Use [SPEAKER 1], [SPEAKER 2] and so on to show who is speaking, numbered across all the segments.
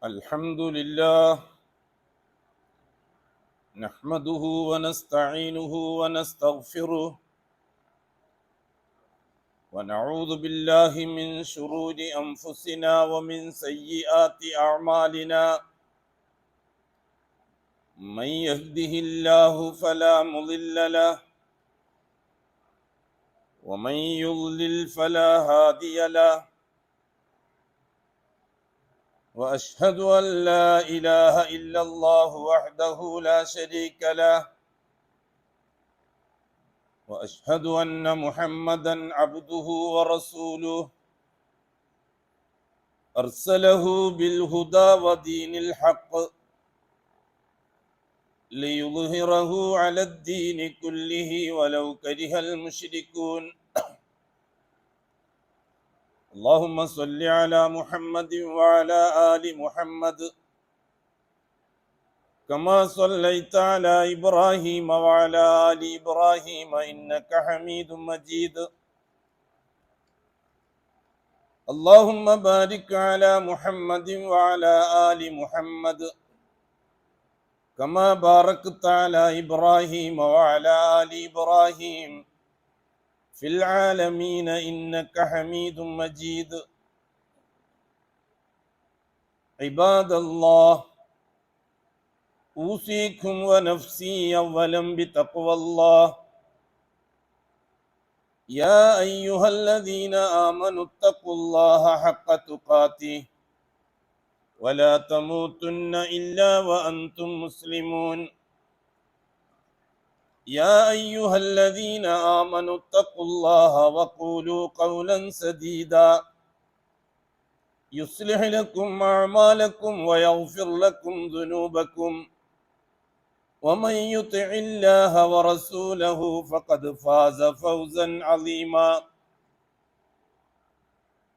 [SPEAKER 1] الحمد لله نحمده ونستعينه ونستغفره ونعوذ بالله من شرور أنفسنا ومن سيئات أعمالنا من يهده الله فلا مضل له ومن يضلل فلا هادي له وأشهد أن لا إله إلا الله وحده لا شريك له وأشهد أن محمدا عبده ورسوله أرسله بالهدى ودين الحق ليظهره على الدين كله ولو كره المشركون اللهم صل على محمد وعلى آل محمد كما صليت على إبراهيم وعلى آل إبراهيم إنك حميد مجيد اللهم بارك على محمد وعلى آل محمد كما باركت على إبراهيم وعلى آل إبراهيم في العالمين إنك حميد مجيد عباد الله أوصيكم ونفسي أولا بتقوى الله يا أيها الذين آمنوا اتقوا الله حق تقاته ولا تموتن إلا وأنتم مسلمون يا أيها الذين آمنوا اتقوا الله وقولوا قولا سديدا يصلح لكم أعمالكم ويغفر لكم ذنوبكم ومن يطع الله ورسوله فقد فاز فوزا عظيما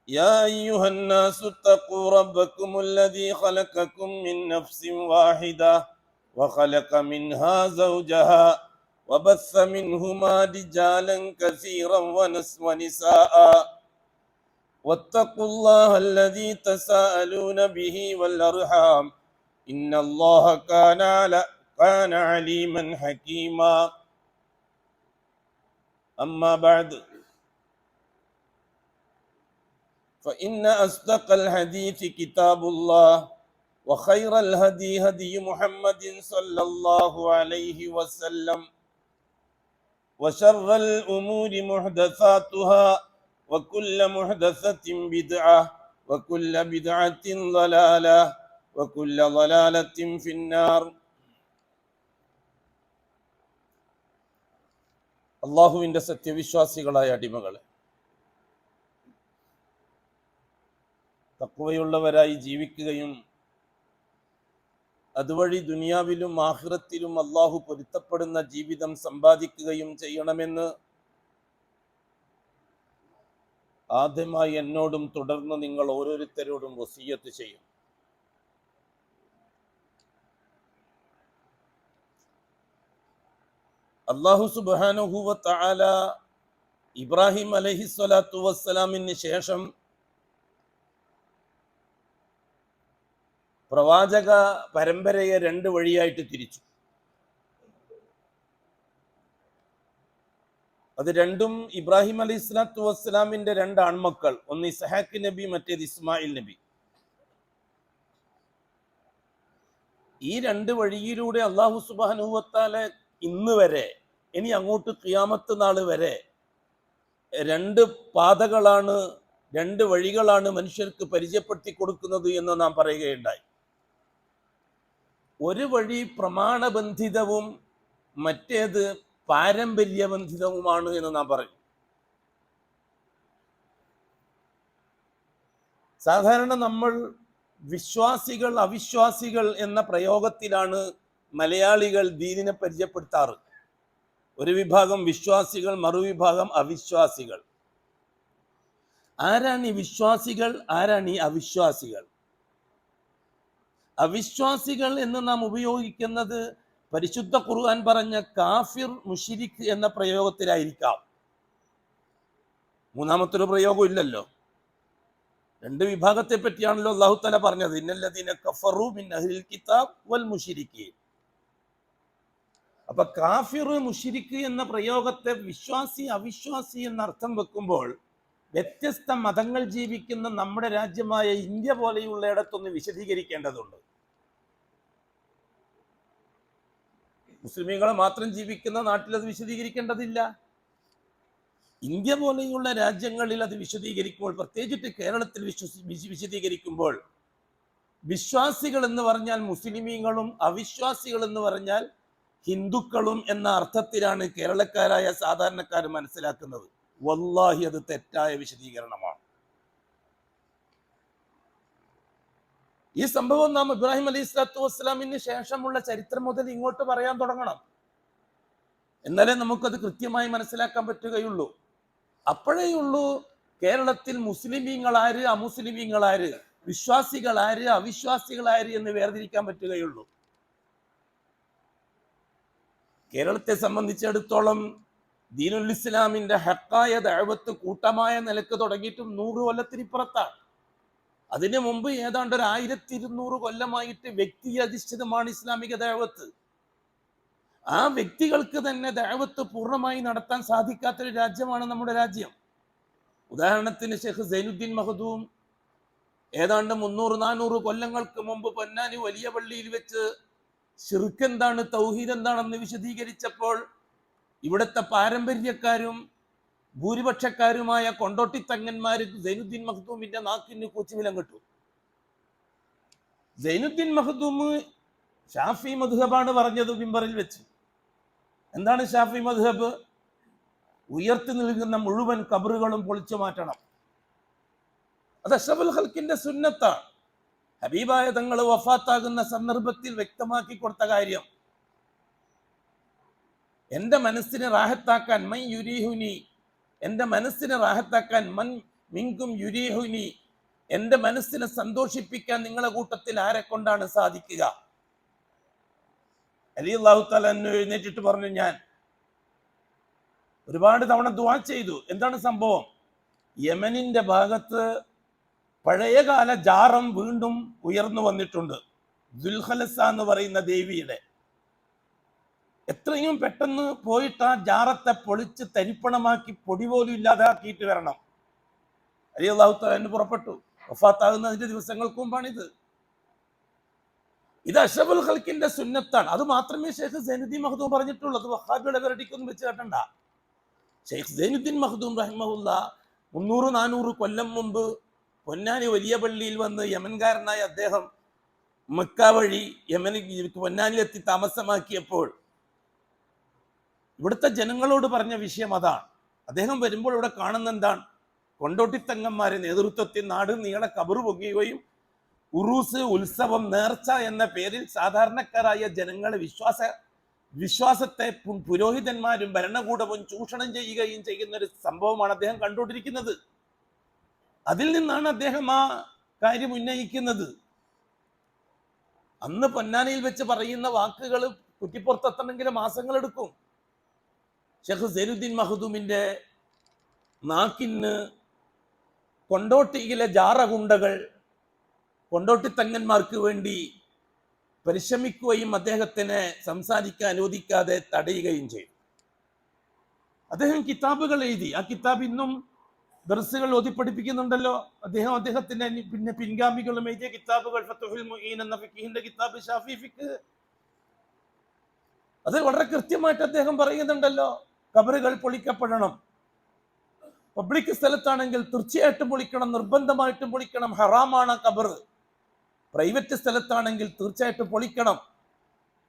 [SPEAKER 1] يا أيها الناس اتقوا ربكم الذي خلقكم من نفس واحدة وخلق منها زوجها وبث منهما رجالا كثيرا ونساء واتقوا الله الذي تساءلون به والأرحام إن الله كان عليما حكيما أما بعد فإن أصدق الحديث كتاب الله وخير الهدي هدي محمد صلى الله عليه وسلم وشر الأمور محدثاتها وكل محدثة بدعة وكل بدعة ضلالة وكل ضلالة في النار അള്ളാഹുവിൻ്റെ സത്യവിശ്വാസികളായ അടിമകളെ, തഖ്വയുള്ളവരായി ജീവിക്കുകയും അതുവഴി ദുനിയാവിലും ആഖിറത്തിലും അള്ളാഹു പൊരുത്തപ്പെടുന്ന ജീവിതം സമ്പാദിക്കുകയും ചെയ്യണമെന്ന് ആദ്യമായി എന്നോടും തുടർന്ന് നിങ്ങൾ ഓരോരുത്തരോടും വസിയ്യത്ത് ചെയ്യും. അല്ലാഹു സുബ്ഹാനഹു വ തആല ഇബ്രാഹിം അലൈഹിസ്സലാത്തു വസ്സലാമിന് ശേഷം പ്രവാചക പരമ്പരയെ രണ്ട് വഴിയായിട്ട് തിരിച്ചു. അത് രണ്ടും ഇബ്രാഹിം അലൈഹിസ്സലാത്തു വസ്സലാമിന്റെ രണ്ട് ആൺമക്കൾ, ഒന്ന് ഇസ്ഹാഖ് നബി, മറ്റേത് ഇസ്മായിൽ നബി. ഈ രണ്ട് വഴിയിലൂടെ അല്ലാഹു സുബ്ഹാനഹു വ തആല ഇന്ന് വരെ, ഇനി അങ്ങോട്ട് ഖിയാമത്ത് നാൾ വരെ രണ്ട് പാതകളാണ്, രണ്ട് വഴികളാണ് മനുഷ്യർക്ക് പരിചയപ്പെടുത്തി കൊടുക്കുന്നത് എന്ന് നാം പറയുകയുണ്ടായി. ഒരു വഴി പ്രമാണബന്ധിതവും മറ്റേത് പാരമ്പര്യബന്ധിതവുമാണ് എന്ന് നാം പറയും. സാധാരണ നമ്മൾ വിശ്വാസികൾ അവിശ്വാസികൾ എന്ന പ്രയോഗത്തിലാണ് മലയാളികൾ ദീനിനെ പരിചയപ്പെടുത്താറ്. ഒരു വിഭാഗം വിശ്വാസികൾ, മറുവിഭാഗം അവിശ്വാസികൾ. ആരാണ് ഈ വിശ്വാസികൾ, ആരാണ് ഈ അവിശ്വാസികൾ? അവിശ്വാസികൾ എന്ന് നാം ഉപയോഗിക്കുന്നത് പരിശുദ്ധ ഖുർആൻ പറഞ്ഞ കാഫിർ, മുശ്രിക് എന്ന പ്രയോഗത്തിലായിരിക്കാം. മൂന്നാമത്തൊരു പ്രയോഗം ഇല്ലല്ലോ. രണ്ട് വിഭാഗത്തെ പറ്റിയാണല്ലോ അല്ലാഹു തആല പറഞ്ഞത്, ഇന്നല്ലദീന കഫറു മിൻ അഹ്ലിൽ കിതാബ് വൽ മുശ്രിക്കീൻ. അപ്പൊ കാഫിർ മുശ്രിക്ക് എന്ന പ്രയോഗത്തെ വിശ്വാസി അവിശ്വാസി എന്ന അർത്ഥം വെക്കുമ്പോൾ വ്യത്യസ്ത മതങ്ങൾ ജീവിക്കുന്ന നമ്മുടെ രാജ്യമായ ഇന്ത്യ പോലെയുള്ള ഇടത്തൊന്ന് വിശദീകരിക്കേണ്ടതുണ്ട്. മുസ്ലിമീങ്ങളെ മാത്രം ജീവിക്കുന്ന നാട്ടിൽ അത് വിശദീകരിക്കേണ്ടതില്ല. ഇന്ത്യ പോലെയുള്ള രാജ്യങ്ങളിൽ അത് വിശദീകരിക്കുമ്പോൾ, പ്രത്യേകിച്ച് കേരളത്തിൽ വിശദീകരിക്കുമ്പോൾ, വിശ്വാസികൾ എന്ന് പറഞ്ഞാൽ മുസ്ലിമീങ്ങളും അവിശ്വാസികൾ എന്ന് പറഞ്ഞാൽ ഹിന്ദുക്കളും എന്ന അർത്ഥത്തിലാണ് കേരളക്കാരായ സാധാരണക്കാർ മനസ്സിലാക്കുന്നത്. വല്ലാഹി അത് തെറ്റായ വിശദീകരണമാണ്. ഈ സംഭവം നാം ഇബ്രാഹിം അലൈഹി സ്വലാത്തു വസ്സലാമിന് ശേഷമുള്ള ചരിത്രം മുതൽ ഇങ്ങോട്ട് പറയാൻ തുടങ്ങണം. എന്നാലേ നമുക്കത് കൃത്യമായി മനസ്സിലാക്കാൻ പറ്റുകയുള്ളൂ. അപ്പോഴേയുള്ളൂ കേരളത്തിൽ മുസ്ലിമീങ്ങളാര് അമുസ്ലിമീങ്ങളാര്, വിശ്വാസികളാര് അവിശ്വാസികളാര് എന്ന് വേർതിരിക്കാൻ പറ്റുകയുള്ളൂ. കേരളത്തെ സംബന്ധിച്ചിടത്തോളം ദീനുൽ ഇസ്ലാമിന്റെ ഹക്കായ ദഅവത്ത് കൂട്ടമായ നിലക്ക് തുടങ്ങിയിട്ടും 100 കൊല്ലത്തിനിപ്പുറത്താണ്. അതിനു മുമ്പ് ഏതാണ്ട് 1200 കൊല്ലമായിട്ട് വ്യക്തി അധിഷ്ഠിതമാണ് ഇസ്ലാമിക ദഅവത്ത്. ആ വ്യക്തികൾക്ക് തന്നെ ദഅവത്ത് പൂർണ്ണമായി നടത്താൻ സാധിക്കാത്തൊരു രാജ്യമാണ് നമ്മുടെ രാജ്യം. ഉദാഹരണത്തിന് ഷെയ്ഖ് സൈനുദ്ദീൻ മഖ്ദൂം ഏതാണ്ട് 300-400 കൊല്ലങ്ങൾക്ക് മുമ്പ് പൊന്നാനി വലിയ പള്ളിയിൽ വെച്ച് ശിർക്ക് എന്താണ്, തൗഹീദ് എന്താണെന്ന് വിശദീകരിച്ചപ്പോൾ ഇവിടുത്തെ പാരമ്പര്യക്കാരും ഭൂരിപക്ഷക്കാരുമായ കൊണ്ടോട്ടി തങ്ങന്മാര് സൈനുദ്ദീൻ മഖ്ദൂമിന്റെ നാക്കിന് കൊച്ചുവിലം കിട്ടു. സൈനുദ്ദീൻ മഖ്ദൂം ഷാഫി മദ്ഹബാണ് പറഞ്ഞത് മിമ്പറിൽ വെച്ച്. എന്താണ് ഷാഫി മദ്ഹബ്? ഉയർത്തി നിൽക്കുന്ന മുഴുവൻ ഖബറുകളും പൊളിച്ചു മാറ്റണം. അത് അഷ്റഫുൽ ഖൽക്കിന്റെ സുന്നത്താണ്. ഹബീബായ തങ്ങൾ വഫാത്താകുന്ന സന്ദർഭത്തിൽ വ്യക്തമാക്കി കൊടുത്ത കാര്യം, എന്റെ മനസ്സിനെ റാഹത്താക്കാൻ മൻ യുരീഹുനി, എന്റെ മനസ്സിനെ റാഹത്താക്കാൻ മൻ മിൻകും യുരീഹുനി, എന്റെ മനസ്സിനെ സന്തോഷിപ്പിക്കാൻ നിങ്ങളെ കൂട്ടത്തിൽ ആരെ കൊണ്ടാണ് സാധിക്കുക? അലി അല്ലാഹു തആല എഴുന്നേറ്റിട്ട് പറഞ്ഞു, ഞാൻ ഒരുപാട് തവണ ദുആ ചെയ്തു. എന്താണ് സംഭവം? യമനിന്റെ ഭാഗത്ത് പഴയകാല ജാറം വീണ്ടും ഉയർന്നു വന്നിട്ടുണ്ട്. ദുൽഖലസ എന്ന് പറയുന്ന ദേവിയുടെ. എത്രയും പെട്ടെന്ന് പോയിട്ട് ആ ജാറത്തെ പൊളിച്ച് തരിപ്പണമാക്കി പൊടി പോലും ഇല്ലാതാക്കിയിട്ട് വരണം. അലി അല്ലാഹു തആല പുറപ്പെട്ടു. വഫാത്താകുന്നതിന്റെ ദിവസങ്ങൾക്ക് മുമ്പാണിത്. ഇത് അഷ്റഫുൽ ഖൽക്കിന്റെ സുന്നത്താണ്. അത് മാത്രമേ ഷെയ്ഖ് സൈനുദ്ദീൻ മഖ്ദൂം പറഞ്ഞിട്ടുള്ളൂ. അത് വഹാബിയുടെ വെറടിക്കൊന്നും വെച്ച് കേട്ടണ്ട. ഷെയ്ഖ് സൈനുദ്ദീൻ മഖ്ദൂം റഹിമഹുല്ലാ 300-400 കൊല്ലം മുമ്പ് പൊന്നാനി വലിയ പള്ളിയിൽ വന്ന് യമൻകാരനായ അദ്ദേഹം മക്ക വഴി യമനിൽ പൊന്നാനിലെത്തി താമസമാക്കിയപ്പോൾ ഇവിടുത്തെ ജനങ്ങളോട് പറഞ്ഞ വിഷയം അതാണ്. അദ്ദേഹം വരുമ്പോൾ ഇവിടെ കാണുന്ന എന്താണ്? കൊണ്ടോട്ടിത്തങ്ങന്മാരെ നേതൃത്വത്തിൽ നാട് നീളെ കബറ് പൊങ്ങുകയും ഉറൂസ്, ഉത്സവം, നേർച്ച എന്ന പേരിൽ സാധാരണക്കാരായ ജനങ്ങളെ വിശ്വാസത്തെ പുരോഹിതന്മാരും ഭരണകൂടവും ചൂഷണം ചെയ്യുകയും ചെയ്യുന്ന ഒരു സംഭവമാണ് അദ്ദേഹം കണ്ടുകൊണ്ടിരിക്കുന്നത്. അതിൽ നിന്നാണ് അദ്ദേഹം ആ കാര്യം ഉന്നയിക്കുന്നത്. അന്ന് പൊന്നാനിയിൽ വെച്ച് പറയുന്ന വാക്കുകൾ കുറ്റിപ്പുറത്തെത്തണമെങ്കിൽ മാസങ്ങളെടുക്കും. ഷെയ്ഖ് സൈനുദ്ദീൻ മഖ്ദൂമിന്റെ നാക്കിന് കൊണ്ടോട്ടിയിലെ ജാറഗുണ്ടകൾ കൊണ്ടോട്ടി തങ്ങന്മാർക്ക് വേണ്ടി പരിശ്രമിക്കുകയും അദ്ദേഹത്തിനെ സംസാരിക്കാൻ അനുവദിക്കാതെ തടയുകയും ചെയ്തു. അദ്ദേഹം കിതാബുകൾ എഴുതി. ആ കിതാബ് ഇന്നും ദർസുകൾ ഓതിപ്പഠിപ്പിക്കുന്നുണ്ടല്ലോ. അദ്ദേഹത്തിന്റെ പിന്നെ പിൻഗാമികളും എഴുതിയ കിതാബുകൾ, ഫത്ഹുൽ മുഈൻ എന്ന ഫിഖിന്റെ കിതാബ്, ഷാഫി ഫിഖ്, അത് വളരെ കൃത്യമായിട്ട് അദ്ദേഹം പറയുന്നുണ്ടല്ലോ, ഖബറുകൾ പൊളിക്കപ്പെടണം. പബ്ലിക് സ്ഥലത്താണെങ്കിൽ തീർച്ചയായിട്ടും പൊളിക്കണം, നിർബന്ധമായിട്ടും പൊളിക്കണം, ഹറാമാണ് ഖബർ. പ്രൈവറ്റ് സ്ഥലത്താണെങ്കിൽ തീർച്ചയായിട്ടും പൊളിക്കണം.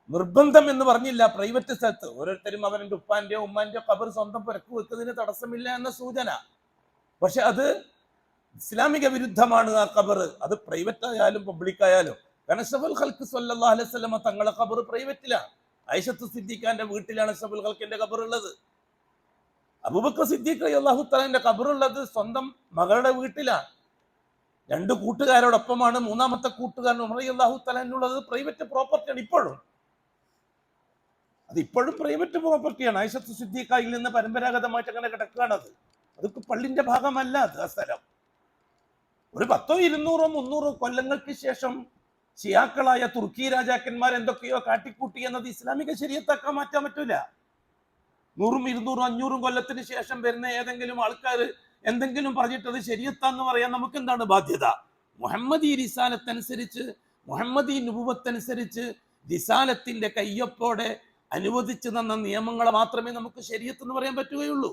[SPEAKER 1] നിർബന്ധം എന്ന് പറഞ്ഞില്ല. പ്രൈവറ്റ് സ്ഥലത്ത് ഓരോരുത്തരും അവരുടെ ഉപ്പാന്റെയോ ഉമ്മാന്റെയോ ഖബർ സ്വന്തം പുരക്ക് വെക്കുന്നതിന് തടസ്സമില്ല എന്ന സൂചന. പക്ഷെ അത് ഇസ്ലാമിക വിരുദ്ധമാണ്. ആ ഖബർ അത് പ്രൈവറ്റ് ആയാലും പബ്ലിക് ആയാലും. കാരണം അഷ്റഫുൽ ഖൽഖ് സ്വല്ലല്ലാഹു അലൈഹി വസല്ലം തങ്ങളെ ഖബർ പ്രൈവറ്റിലാണ്. ആയിഷത്ത് സിദ്ദീഖാന്റെ വീട്ടിലാണ് അഷ്റഫുൽ ഖൽഖിന്റെ ഖബർ ഉള്ളത്. അബൂബക്കർ സിദ്ദീഖ് റളിയല്ലാഹു തആലയുടെ ഖബർ ഉള്ളത് സ്വന്തം മകളുടെ വീട്ടിലാണ്. 2 കൂട്ടുകാരോടൊപ്പമാണ്. 3ാമത്തെ കൂട്ടുകാരൻ ഉമർ റളിയല്ലാഹു തആലയുള്ളത് പ്രൈവറ്റ് പ്രോപ്പർട്ടിയാണ്. ഇപ്പോഴും പ്രൈവറ്റ് പ്രോപ്പർട്ടിയാണ്. ആയിഷത്ത് സിദ്ദീഖയിൽ നിന്ന് പരമ്പരാഗതമായിട്ട് അങ്ങനെ കിടക്കുകയാണത്. അതൊക്കെ പള്ളിന്റെ ഭാഗമല്ല. അത് ആ സ്ഥലം ഒരു 100, 200, 300 കൊല്ലങ്ങൾക്ക് ശേഷം ഷിയാക്കളായ തുർക്കി രാജാക്കന്മാർ എന്തൊക്കെയോ കാട്ടിക്കൂട്ടി എന്നത് ഇസ്ലാമിക ശരീഅത്താക്കാൻ മാറ്റാൻ പറ്റൂല. 100, 200, 500 കൊല്ലത്തിന് ശേഷം വരുന്ന ഏതെങ്കിലും ആൾക്കാർ എന്തെങ്കിലും പറഞ്ഞിട്ടത് ശരീഅത്താന്ന് പറയാൻ നമുക്ക് എന്താണ് ബാധ്യത? മുഹമ്മദി റിസാലത്തനുസരിച്ച്, മുഹമ്മദി നുബുവത്തനുസരിച്ച് റിസാലത്തിന്റെ കയ്യൊപ്പോടെ അനുവദിച്ചു തന്ന നിയമങ്ങളെ മാത്രമേ നമുക്ക് ശരീഅത്ത് എന്ന് പറയാൻ പറ്റുകയുള്ളൂ.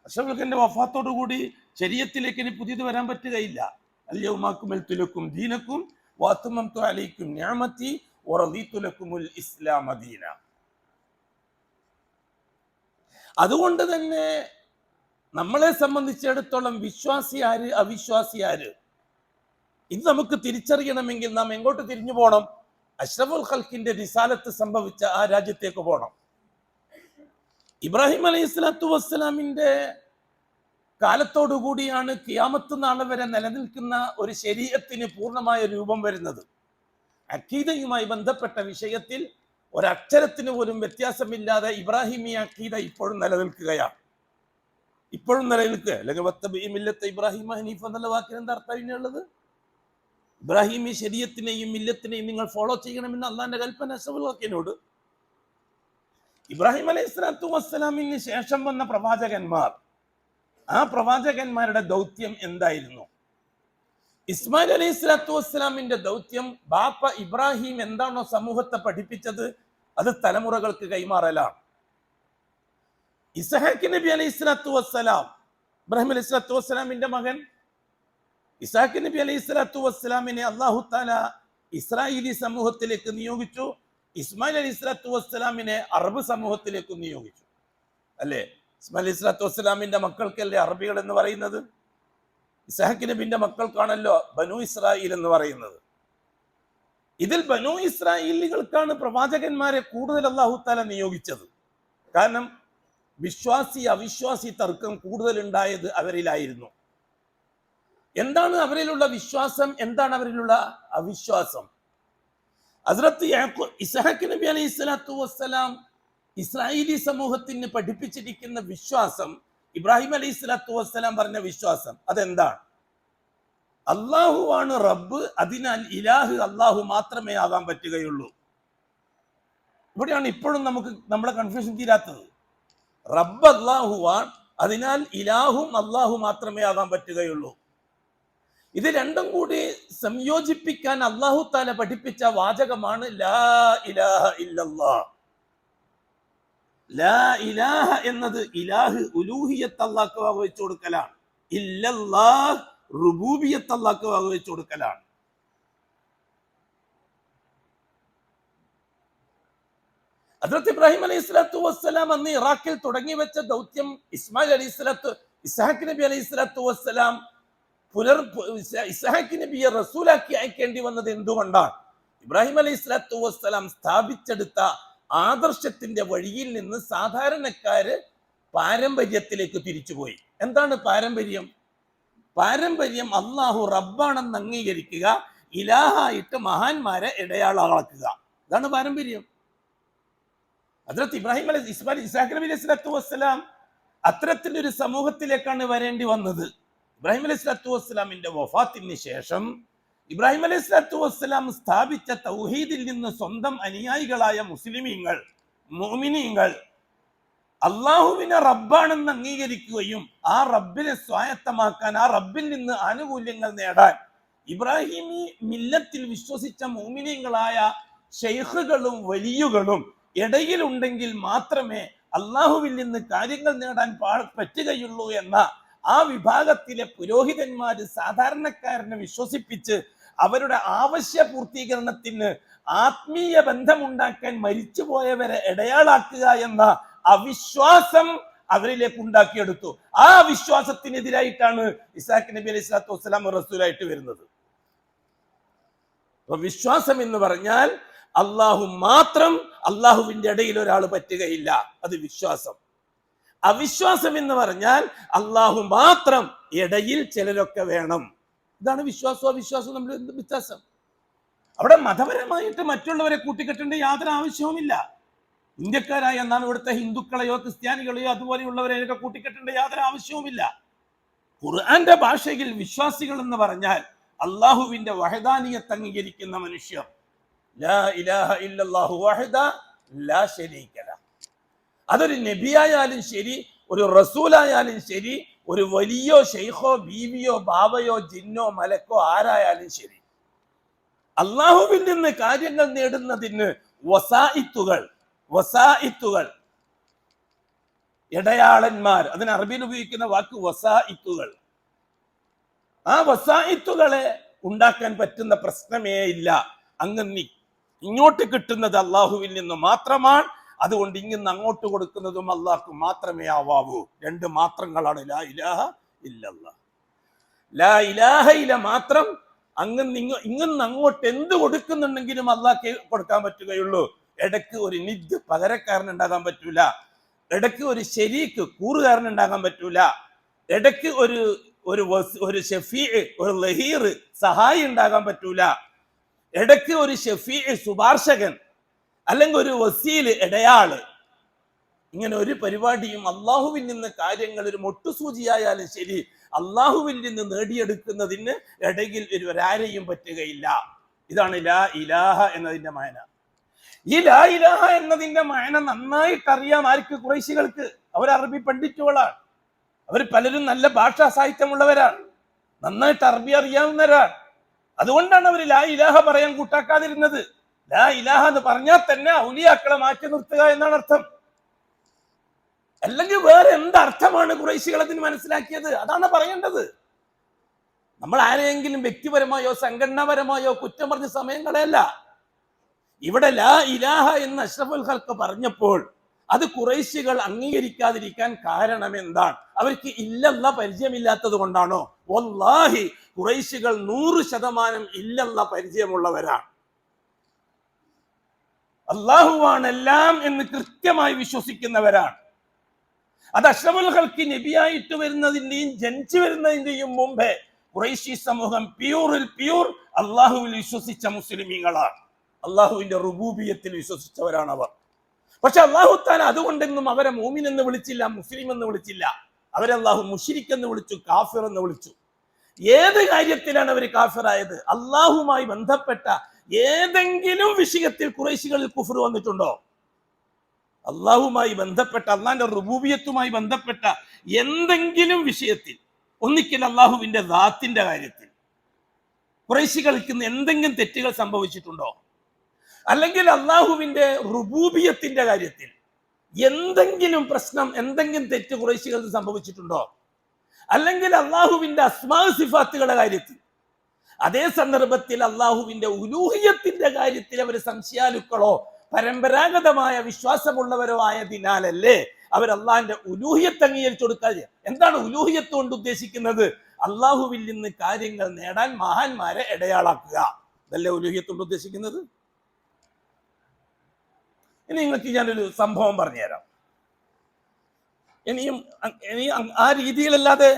[SPEAKER 1] അഷ്റഫുൽ വഫാത്തോടു കൂടി ശരീഅത്തിലേക്ക് ഇനി പുതിയത് വരാൻ പറ്റുകയില്ല. അൽയൗമ അക്മൽതു ലക്കും ദീനക്കും വഅത്മംതു അലൈക്കും നിഅമതി വറദീതു ലക്കുമുൽ ഇസ്ലാമ ദീന. അതുകൊണ്ട് തന്നെ നമ്മളെ സംബന്ധിച്ചിടത്തോളം വിശ്വാസി ആര്, അവിശ്വാസി ആര്, ഇത് നമുക്ക് തിരിച്ചറിയണമെങ്കിൽ നാം എങ്ങോട്ട് തിരിഞ്ഞു പോകണം? അഷ്റഫുൽ ഖൽക്കിന്റെ റിസാലത്ത് സംഭവിച്ച ആ രാജ്യത്തേക്ക് പോകണം. ഇബ്രാഹിം അലൈഹി സ്വലാത്തു വസ്സലാമിന്റെ കാലത്തോടു കൂടിയാണ് ഖിയാമത്ത് നാൾ വരെ നിലനിൽക്കുന്ന ഒരു ശരീഅത്തിന് പൂർണ്ണമായ രൂപം വരുന്നത്. അഖീദയുമായി ബന്ധപ്പെട്ട വിഷയത്തിൽ ഒരക്ഷരത്തിന് പോലും വ്യത്യാസമില്ലാതെ ഇബ്രാഹിമി അഖീദ ഇപ്പോഴും നിലനിൽക്കുകയാണ്. ഇപ്പോഴും നിലനിൽക്കുക. അല്ലെങ്കിൽ മില്ലത്തെ ഇബ്രാഹിം ഹനീഫ് എന്നുള്ള വാക്കിന് എന്താ അർത്ഥം ഉള്ളത്? ഇബ്രാഹിമി ശരീഅത്തിനെയും മില്ലത്തിനെയും നിങ്ങൾ ഫോളോ ചെയ്യണമെന്ന് അള്ളാന്റെ കൽപ്പന അഷ്റഫുൽ ഖൽക്കിനോട്. ഇബ്രാഹിം അലൈഹി സ്വലാത്തു വസ്സലാമിന് ശേഷം വന്ന പ്രവാചകന്മാർ, ആ പ്രവാചകന്മാരുടെ ദൗത്യം എന്തായിരുന്നു? ഇസ്മായിൽ അലൈഹി സ്വലാത്തു വസ്സലാമിന്റെ ദൗത്യം ബാപ്പ ഇബ്രാഹിം എന്താണോ സമൂഹത്തെ പഠിപ്പിച്ചത് അത് തലമുറകൾക്ക് കൈമാറലാണ്. ഇസ്ഹാഖ് നബി അലൈഹി സ്വലാത്തു വസ്സലാം, ഇബ്രാഹിം അലൈഹി സ്വലാത്തു വസ്സലാമിന്റെ മകൻ ഇസ്ഹാഖ് നബി അലൈഹി സ്വലാത്തു വസ്സലാമിനെ അല്ലാഹു തആല ഇസ്രായേലി സമൂഹത്തിലേക്ക് നിയോഗിച്ചു. ഇസ്മായിൽ അലൈഹി സ്വലാത്തു വസ്സലാമിനെ അറബ് സമൂഹത്തിലേക്ക് നിയോഗിച്ചു. അല്ലേ? ഇസ്മായിൽ അലൈഹി സ്വലാത്തു വസ്സലാമിന്റെ മക്കൾക്കല്ലേ അറബികൾ എന്ന് പറയുന്നത്? ഇസ്ഹാഖ് നബിന്റെ മക്കൾക്കാണല്ലോ ബനു ഇസ്രായേൽ എന്ന് പറയുന്നത്. ഇതിൽ ബനു ഇസ്രായേലികൾക്കാണ് പ്രവാചകന്മാരെ കൂടുതൽ അല്ലാഹു തആല നിയോഗിച്ചത്. കാരണം വിശ്വാസി അവിശ്വാസി തർക്കം കൂടുതൽ ഉണ്ടായത് അവരിലായിരുന്നു. എന്താണ് അവരിലുള്ള വിശ്വാസം, എന്താണ് അവരിലുള്ള അവിശ്വാസം? ഹസ്രത്ത് ഇസ്ഹാഖ് നബി അലൈഹി സ്വലാത്തു വസ്സലാം ഇസ്രായേലി സമൂഹത്തിന് പഠിപ്പിച്ചിരിക്കുന്ന വിശ്വാസം, ഇബ്രാഹിം അലൈഹി സ്വലാത്തു വസ്സലാം പറഞ്ഞ വിശ്വാസം അതെന്താണ്? അള്ളാഹു ആണ് റബ്ബ്, അതിനാൽ ഇലാഹ് അള്ളാഹു മാത്രമേ ആകാൻ പറ്റുകയുള്ളൂ. ഇവിടെയാണ് ഇപ്പോഴും നമുക്ക് നമ്മുടെ കൺഫ്യൂഷൻ തീരാത്തത്. റബ്ബ് അള്ളാഹുവാണ്, അതിനാൽ ഇലാഹും അള്ളാഹു മാത്രമേ ആകാൻ പറ്റുകയുള്ളൂ. ഇത് രണ്ടും കൂടി സംയോജിപ്പിക്കാൻ അല്ലാഹു തആല പഠിപ്പിച്ച വാചകമാണ് ലാ ഇലാഹ ഇല്ലല്ലാഹ്. ലാ ഇലാഹ എന്നത് ഇലാഹ് ഉലൂഹിയത്ത് അല്ലാഹുക്ക് വകവെച്ചു കൊടുക്കലാണ്. ഇല്ലല്ലാഹ് റുബൂബിയത്ത് അല്ലാഹുക്ക് വകവെച്ചു കൊടുക്കലാണ്. ഹദ്റത്ത് ഇബ്രാഹിം അലൈഹി സ്വലാത്തു വസ്സലാം അന്ന് ഇറാഖിൽ തുടങ്ങി വെച്ച ദൗത്യം ഇസ്ഹാഖ് നബി അലൈഹി സ്വലാത്തു വസ്സലാം ഇസ്ഹാഖ് നബിയെ റസൂലാക്കി അയക്കേണ്ടി വന്നത് എന്തുകൊണ്ടാണ്? ഇബ്രാഹിം അലൈഹി സ്വലാത്തു വസ്സലാം സ്ഥാപിച്ചെടുത്ത ആദർശത്തിന്റെ വഴിയിൽ നിന്ന് സാധാരണക്കാര് പാരമ്പര്യത്തിലേക്ക് തിരിച്ചുപോയി. എന്താണ് പാരമ്പര്യം? പാരമ്പര്യം അള്ളാഹു റബ്ബാണെന്ന് അംഗീകരിക്കുക, ഇലാഹായിട്ട് മഹാന്മാരെ ഇടയാളാക്കുക. ഇതാണ് പാരമ്പര്യം. ഹദ്റത്ത് ഇബ്രാഹിം ഇസ്ഹാഖ് നബി അലൈഹി സ്വലാത്തു വസ്സലാം അത്തരത്തിലൊരു സമൂഹത്തിലേക്കാണ് വരേണ്ടി വന്നത്. ഇബ്രാഹിം അലൈഹി സ്വലാത്തു വസ്സലാമിന്റെ വഫാത്തിന് ശേഷം ഇബ്രാഹിം അലൈഹി സ്വലാത്തു വസ്സലാം സ്ഥാപിച്ച തൗഹീദിൽ നിന്ന് സ്വന്തം അനുയായികളായ മുസ്ലിമീങ്ങൾ, മുഅ്മിനീങ്ങൾ അള്ളാഹുവിനെ റബ്ബാണെന്ന് അംഗീകരിക്കുകയും ആ റബ്ബിനെ സ്വായത്തമാക്കാൻ, ആ റബ്ബിൽ നിന്ന് ആനുകൂല്യങ്ങൾ നേടാൻ ഇബ്രാഹിമി മില്ലത്തിൽ വിശ്വസിച്ച മുഅ്മിനീങ്ങളായ ശൈഖുകളും വലിയുകളും ഇടയിലുണ്ടെങ്കിൽ മാത്രമേ അള്ളാഹുവിൽ നിന്ന് കാര്യങ്ങൾ നേടാൻ പറ്റുകയുള്ളൂ എന്ന ആ വിഭാഗത്തിലെ പുരോഹിതന്മാര് സാധാരണക്കാരനെ വിശ്വസിപ്പിച്ച് അവരുടെ ആവശ്യ പൂർത്തീകരണത്തിന് ആത്മീയ ബന്ധമുണ്ടാക്കാൻ മരിച്ചുപോയവരെ ഇടയാളാക്കുക എന്ന അവിശ്വാസം അവരിലേക്ക് ഉണ്ടാക്കിയെടുത്തു. ആ വിശ്വാസത്തിനെതിരായിട്ടാണ് ഇസ്ഹാഖ് നബി അലൈഹി സ്വലാത്തു വസ്സലാം റസൂലായിട്ട് വരുന്നത്. അപ്പൊ വിശ്വാസം എന്ന് പറഞ്ഞാൽ അള്ളാഹു മാത്രം, അള്ളാഹുവിന്റെ ഇടയിൽ ഒരാൾ പറ്റുകയില്ല, അത് വിശ്വാസം. അവിശ്വാസം എന്ന് പറഞ്ഞാൽ അള്ളാഹു മാത്രം, ഇടയിൽ ചിലരൊക്കെ വേണം. ഇതാണ് വിശ്വാസവും അവിശ്വാസവും നമ്മൾ വ്യത്യാസം. അവിടെ മതപരമായിട്ട് മറ്റുള്ളവരെ കൂട്ടിക്കെട്ടേണ്ട യാതൊരു ആവശ്യവുമില്ല. ഇന്ത്യക്കാരായ നാം ഇവിടുത്തെ ഹിന്ദുക്കളെയോ ക്രിസ്ത്യാനികളെയോ അതുപോലെയുള്ളവരെയൊക്കെ കൂട്ടിക്കെട്ടേണ്ട യാതൊരു ആവശ്യവുമില്ല. ഖുർആന്റെ ഭാഷയിൽ വിശ്വാസികൾ എന്ന് പറഞ്ഞാൽ അള്ളാഹുവിന്റെ വഹദാനിയത്ത് അംഗീകരിക്കുന്ന മനുഷ്യർ. ലാ ഇലാഹ ഇല്ലല്ലാഹു വഹദ ലാ ശരീക ലഹ്. അതൊരു നബിയായാലും ശരി, ഒരു റസൂലായാലും ശരി, ഒരു വലിയോ ഷെയ്ഖോ ബീവിയോ ബാവയോ ജിന്നോ മലക്കോ ആരായാലും ശരി, അള്ളാഹുവിൽ നിന്ന് കാര്യങ്ങൾ നേടുന്നതിന് വസായിത്തുകൾ ഇടയാളന്മാർ, അതിന് അറബിയിൽ ഉപയോഗിക്കുന്ന വാക്ക് വസായിത്തുകൾ. ആ വസായിത്തുകളെ ഉണ്ടാക്കാൻ പറ്റുന്ന പ്രശ്നമേ ഇല്ല. അങ്ങനെ ഇങ്ങോട്ട് കിട്ടുന്നത് അള്ളാഹുവിൽ നിന്ന് മാത്രമാണ്. അതുകൊണ്ട് ഇങ്ങനെ അങ്ങോട്ട് കൊടുക്കുന്നതും അള്ളാഹ്ക്ക് മാത്രമേ ആവാവൂ. രണ്ട് മാത്രങ്ങളാണ് ലാ ഇലാഹ ഇല്ലല്ലാഹ്. ലാ ഇലാഹയിലെ മാത്രം ഇങ്ങനെ അങ്ങോട്ട് എന്ത് കൊടുക്കുന്നുണ്ടെങ്കിലും അള്ളാഹ്ക്ക് കൊടുക്കാൻ പറ്റുകയുള്ളൂ. ഇടയ്ക്ക് ഒരു നിദ് പകരക്കാരൻ ഉണ്ടാകാൻ പറ്റൂല, ഇടയ്ക്ക് ഒരു ശരീക്ക് കൂറുകാരൻ ഉണ്ടാകാൻ പറ്റൂല, ഇടയ്ക്ക് ഒരു ഷഫീ ഒരു ലഹീർ സഹായി ഉണ്ടാകാൻ പറ്റൂല, ഇടയ്ക്ക് ഒരു ഷഫീ ശുപാർശകൻ അല്ലെങ്കിൽ ഒരു വസീല് ഇടയാള്. ഇങ്ങനെ ഒരു പരിപാടിയും അള്ളാഹുവിൽ നിന്ന് കാര്യങ്ങൾ ഒരു മൊട്ടുസൂചിയായാലും ശരി അള്ളാഹുവിൽ നിന്ന് നേടിയെടുക്കുന്നതിന് ഇടയിൽ ഒരാരെയും പറ്റുകയില്ല. ഇതാണ് ലാ ഇലാഹ എന്നതിന്റെ മാന. ഈ ലാ ഇലാഹ എന്നതിന്റെ മാന നന്നായിട്ട് അറിയാം ആർക്ക്? ഖുറൈശികൾക്ക്. അവർ അറബി പണ്ഡിറ്റുകളാണ്. അവർ പലരും നല്ല ഭാഷാ സാഹിത്യമുള്ളവരാണ്, നന്നായിട്ട് അറബി അറിയാവുന്നവരാണ്. അതുകൊണ്ടാണ് അവർ ലാ ഇലാഹ പറയാൻ കൂട്ടാക്കാതിരുന്നത്. ലാ ഇലാഹ എന്ന് പറഞ്ഞാൽ തന്നെ ഔലിയാക്കളെ മാറ്റി നിർത്തുക എന്നാണ് അർത്ഥം. അല്ലെങ്കിൽ വേറെ എന്തർത്ഥമാണ് ഖുറൈശികൾ അതിന് മനസ്സിലാക്കിയത്? അതാണ് പറയേണ്ടത്. നമ്മൾ ആരെയെങ്കിലും വ്യക്തിപരമായോ സംഘടനാപരമായോ കുറ്റം പറഞ്ഞ സമയം കളയല്ല. ഇവിടെ ലാ ഇലാഹ എന്ന് അഷ്റഫുൽ ഖൽഖ് പറഞ്ഞപ്പോൾ അത് ഖുറൈശികൾ അംഗീകരിക്കാതിരിക്കാൻ കാരണം എന്താണ്? അവർക്ക് ഇല്ലല്ല പരിചയമില്ലാത്തത് കൊണ്ടാണോ? വല്ലാഹി ഖുറൈശികൾ 100% ഇല്ലല്ല പരിചയമുള്ളവരാണ്. അള്ളാഹുവാണ് എല്ലാം എന്ന് കൃത്യമായി വിശ്വസിക്കുന്നവരാണ്. അത് അഷ്റഫുൽ ഖൽഖ് നബിയായിട്ട് വരുന്നതിന്റെയും ജനിച്ചു വരുന്നതിന്റെയും മുമ്പേ ഖുറൈശി സമൂഹം പ്യൂർ അള്ളാഹുവിൽ വിശ്വസിച്ച മുസ്ലിമീങ്ങളാണ്. അള്ളാഹുവിന്റെ റുബൂബിയത്തിൽ വിശ്വസിച്ചവരാണ് അവർ. പക്ഷെ അള്ളാഹു താല അതുകൊണ്ടൊന്നും അവരെ മൂമിൻ എന്ന് വിളിച്ചില്ല, മുസ്ലിം എന്ന് വിളിച്ചില്ല. അവരെ അള്ളാഹു മുശ്രിക് എന്ന് വിളിച്ചു, കാഫിർ എന്ന് വിളിച്ചു. ഏത് കാര്യത്തിലാണ് അവർ കാഫിറായത്? അള്ളാഹുമായി ബന്ധപ്പെട്ട ഏതെങ്കിലും വിഷയത്തിൽ ഖുറൈശികളിൽ കുഫർ വന്നിട്ടുണ്ടോ? അള്ളാഹുമായി ബന്ധപ്പെട്ട, അള്ളാന്റെ റുബൂബിയത്തുമായി ബന്ധപ്പെട്ട എന്തെങ്കിലും വിഷയത്തിൽ, ഒന്നിക്കൽ അള്ളാഹുവിന്റെ ദാത്തിന്റെ കാര്യത്തിൽ ഖുറൈശികൾക്ക് എന്തെങ്കിലും തെറ്റുകൾ സംഭവിച്ചിട്ടുണ്ടോ? അല്ലെങ്കിൽ അള്ളാഹുവിന്റെ റുബൂബിയത്തിന്റെ കാര്യത്തിൽ എന്തെങ്കിലും പ്രശ്നം, എന്തെങ്കിലും തെറ്റ് ഖുറൈശികൾക്ക് സംഭവിച്ചിട്ടുണ്ടോ? അല്ലെങ്കിൽ അള്ളാഹുവിന്റെ അസ്മാ സിഫാത്തുകളുടെ കാര്യത്തിൽ, അതേ സന്ദർഭത്തിൽ അള്ളാഹുവിന്റെ ഉലൂഹിയത്തിന്റെ കാര്യത്തിൽ അവർ സംശയാലുക്കളോ പരമ്പരാഗതമായ വിശ്വാസമുള്ളവരോ ആയതിനാലല്ലേ അവർ അള്ളാഹിന്റെ ഉലൂഹിയത്ത് അംഗീകരിച്ചു കൊടുക്കാതെ? എന്താണ് ഉലൂഹിയത്ത് കൊണ്ട് ഉദ്ദേശിക്കുന്നത്? അള്ളാഹുവിൽ നിന്ന് കാര്യങ്ങൾ നേടാൻ മഹാന്മാരെ ഇടയാളാക്കുക. അതല്ലേ ഉലൂഹിയത്ത് കൊണ്ട് ഉദ്ദേശിക്കുന്നത്. ഇനി നിങ്ങൾക്ക് ഞാനൊരു സംഭവം പറഞ്ഞുതരാം. ഇനി ആ രീതിയിലല്ലാതെ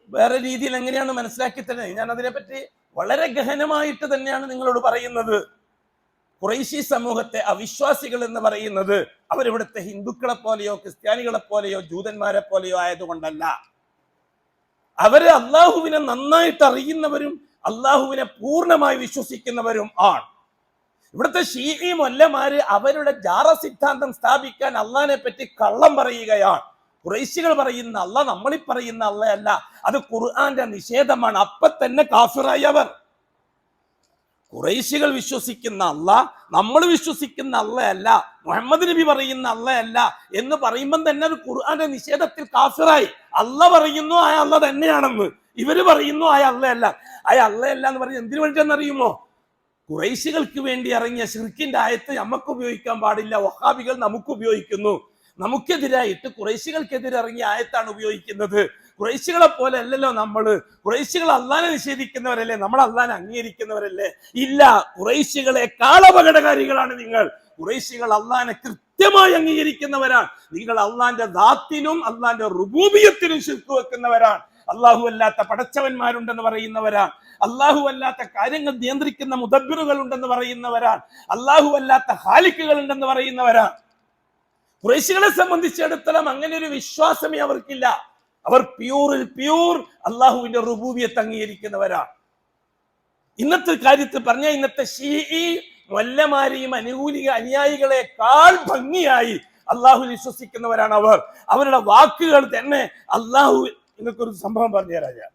[SPEAKER 1] വേറെ രീതിയിൽ എങ്ങനെയാണ് മനസ്സിലാക്കി തന്നെ ഞാൻ അതിനെപ്പറ്റി വളരെ ഗഹനമായിട്ട് തന്നെയാണ് നിങ്ങളോട് പറയുന്നത്. ഖുറൈശി സമൂഹത്തെ അവിശ്വാസികൾ എന്ന് പറയുന്നത് അവരിവിടുത്തെ ഹിന്ദുക്കളെ പോലെയോ ക്രിസ്ത്യാനികളെ പോലെയോ ജൂതന്മാരെ പോലെയോ ആയതുകൊണ്ടല്ല. അവര് അള്ളാഹുവിനെ നന്നായിട്ട് അറിയുന്നവരും അള്ളാഹുവിനെ പൂർണ്ണമായി വിശ്വസിക്കുന്നവരും ആണ്. ഇവിടുത്തെ ഷീഈ മൊല്ലമാര് അവരുടെ ജാറ സിദ്ധാന്തം സ്ഥാപിക്കാൻ അള്ളാഹിനെ പറ്റി കള്ളം പറയുകയാണ്. ഖുറൈശികൾ പറയുന്ന അല്ല, നമ്മളീ പറയുന്ന അല്ലയല്ല, അത് ഖുർആന്റെ നിഷേധമാണ്. അപ്പൊ തന്നെ കാഫിറായി അവർ. ഖുറൈശികൾ വിശ്വസിക്കുന്ന അല്ല, നമ്മൾ വിശ്വസിക്കുന്ന അല്ലയല്ല, മുഹമ്മദ് നബി പറയുന്ന അല്ലയല്ല എന്ന് പറയുമ്പം തന്നെ അത് ഖുർആന്റെ നിഷേധത്തിൽ കാഫിറായി. അല്ല പറയുന്നു ആ അല്ല തന്നെയാണെന്ന്, ഇവര് പറയുന്നു ആ അല്ലയല്ല. ആ അല്ലയല്ല എന്ന് പറഞ്ഞ് എന്തിനു വേണ്ടിയെന്നറിയുമോ? ഖുറൈശികൾക്ക് വേണ്ടി ഇറങ്ങിയ ശിർക്കിന്റെ ആയത്ത് നമുക്ക് ഉപയോഗിക്കാൻ പാടില്ല, വഹാബികൾ നമുക്ക് ഉപയോഗിക്കുന്നു. നമുക്കെതിരായിട്ട് ഖുറൈശികൾക്കെതിരെ ഇറങ്ങിയ ആയത്താണ് ഉപയോഗിക്കുന്നത്. ഖുറൈശികളെ പോലെ അല്ലല്ലോ നമ്മള്. ഖുറൈശികൾ അള്ളാനെ നിഷേധിക്കുന്നവരല്ലേ, നമ്മൾ അള്ളാനെ അംഗീകരിക്കുന്നവരല്ലേ? ഇല്ല, ഖുറൈശികളെക്കാൾ അപകടകാരികളാണ് നിങ്ങൾ. ഖുറൈശികൾ അള്ളാനെ കൃത്യമായി അംഗീകരിക്കുന്നവരാണ്. നിങ്ങൾ അള്ളാന്റെ ദാത്തിനും അള്ളാന്റെ റുബൂബിയത്തിനും ശിർക്ക് വെക്കുന്നവരാണ്. അള്ളാഹു അല്ലാത്ത പടച്ചവന്മാരുണ്ടെന്ന് പറയുന്നവരാണ്. അള്ളാഹു അല്ലാത്ത കാര്യങ്ങൾ നിയന്ത്രിക്കുന്ന മുദബ്ബിറുകൾ ഉണ്ടെന്ന് പറയുന്നവരാണ്. അള്ളാഹു അല്ലാത്ത ഖാലിഖുകൾ ഉണ്ടെന്ന് പറയുന്നവരാണ്. ഖുറൈശികളെ സംബന്ധിച്ചിടത്തോളം അങ്ങനെ ഒരു വിശ്വാസമേ അവർക്കില്ല. അവർ പ്യൂറിൽ പ്യൂർ അള്ളാഹുവിന്റെ റുബൂബിയത്ത് അംഗീകരിക്കുന്നവരാണ്. ഇന്നത്തെ കാര്യത്തിൽ പറഞ്ഞ ഇന്നത്തെ ഷീഈ വല്ലമാരെയും അനുകൂലിക അനുയായികളെക്കാൾ ഭംഗിയായി അള്ളാഹു വിശ്വസിക്കുന്നവരാണ് അവർ. അവരുടെ വാക്കുകൾ തന്നെ അള്ളാഹു. നിങ്ങൾക്കൊരു സംഭവം പറഞ്ഞുതരാം ഞാൻ.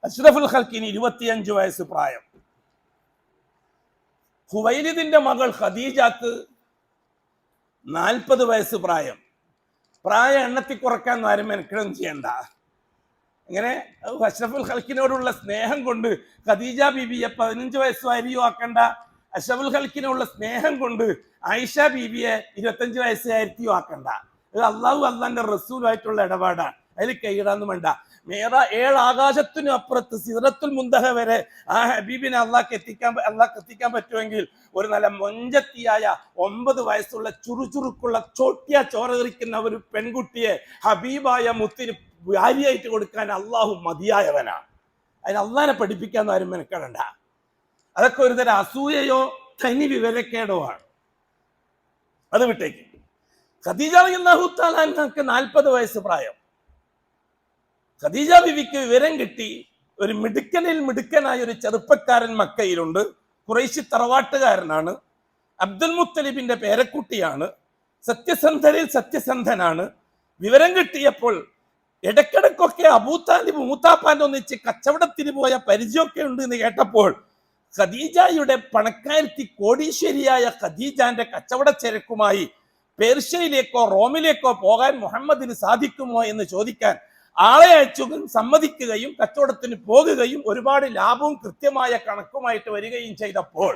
[SPEAKER 1] അഷ്റഫുൽ ഖൽക്കിന് 25 വയസ്സ് പ്രായം. ഖുവൈലിദിന്റെ മകൾ ഖദീജക്ക് 40 വയസ്സ് പ്രായം. പ്രായം എണ്ണത്തിൽ കുറക്കാൻ ആരും മെനക്കെടും ചെയ്യണ്ട. ഇങ്ങനെ അഷ്റഫുൽ ഖൽക്കിനോടുള്ള സ്നേഹം കൊണ്ട് ഖദീജ ബീബിയെ 15 വയസ്സുകാരിയോ ആക്കണ്ട. അഷ്റഫുൽ ഖൽക്കിനോടുള്ള സ്നേഹം കൊണ്ട് ആയിഷ ബീബിയെ 25 വയസ്സുകാരിയോ ആക്കണ്ട. ഇത് അള്ളാന്റെ റസൂലുമായിട്ടുള്ള ഇടപാടാണ്. അതിൽ കൈയിടാന്ന് വേണ്ട. 7 ആകാശത്തിനും അപ്പുറത്ത് സിദ്റത്തുൽ മുന്തഹ വരെ ആ ഹബീബിനെ അള്ളാഹ്ക്ക് എത്തിക്കാൻ പറ്റുമെങ്കിൽ ഒരു നല്ല മൊഞ്ചത്തിയായ 9 വയസ്സുള്ള ചുറുചുറുക്കുള്ള ചോട്ടിയ ചോരറിക്കുന്ന ഒരു പെൺകുട്ടിയെ ഹബീബായ മുത്തിന് ഭാര്യയായിട്ട് കൊടുക്കാൻ അള്ളാഹു മതിയായവനാണ്. അതിന് അള്ളാഹിനെ പഠിപ്പിക്കാൻ ആരും മെനക്കെടണ്ട. അതൊക്കെ ഒരു തരം അസൂയയോ തനി വിവരക്കേടോ ആണ്. അത് വിട്ടേക്ക്. ഖദീജ റളിയല്ലാഹു തആല അൻഹക്ക് 40 വയസ്സ് പ്രായം. ഖദീജ ബിവിക്ക് വിവരം കിട്ടി ഒരു മിടുക്കനായ ഒരു ചെറുപ്പക്കാരൻ മക്കയിലുണ്ട്. ഖുറൈശി തറവാട്ടുകാരനാണ്. അബ്ദുൽ മുത്തലിബിന്റെ പേരക്കുട്ടിയാണ്. സത്യസന്ധരിൽ സത്യസന്ധനാണ്. വിവരം കിട്ടിയപ്പോൾ ഇടക്കിടക്കൊക്കെ അബൂ താലിബ് മൂത്താപ്പാന്റെ ഒന്നിച്ച് കച്ചവടത്തിന് പോയ പരിചയമൊക്കെ ഉണ്ട് എന്ന് കേട്ടപ്പോൾ ഖദീജയുടെ പണക്കാരത്തി കോടീശ്വരിയായ ഖദീജാന്റെ കച്ചവട ചരക്കുമായി പേർഷ്യയിലേക്കോ റോമിലേക്കോ പോകാൻ മുഹമ്മദിന് സാധിക്കുമോ എന്ന് ചോദിക്കാൻ ആളെ അയച്ചു സമ്മതിക്കുകയും കച്ചവടത്തിന് പോകുകയും ഒരുപാട് ലാഭവും കൃത്യമായ കണക്കുമായിട്ട് വരികയും ചെയ്തപ്പോൾ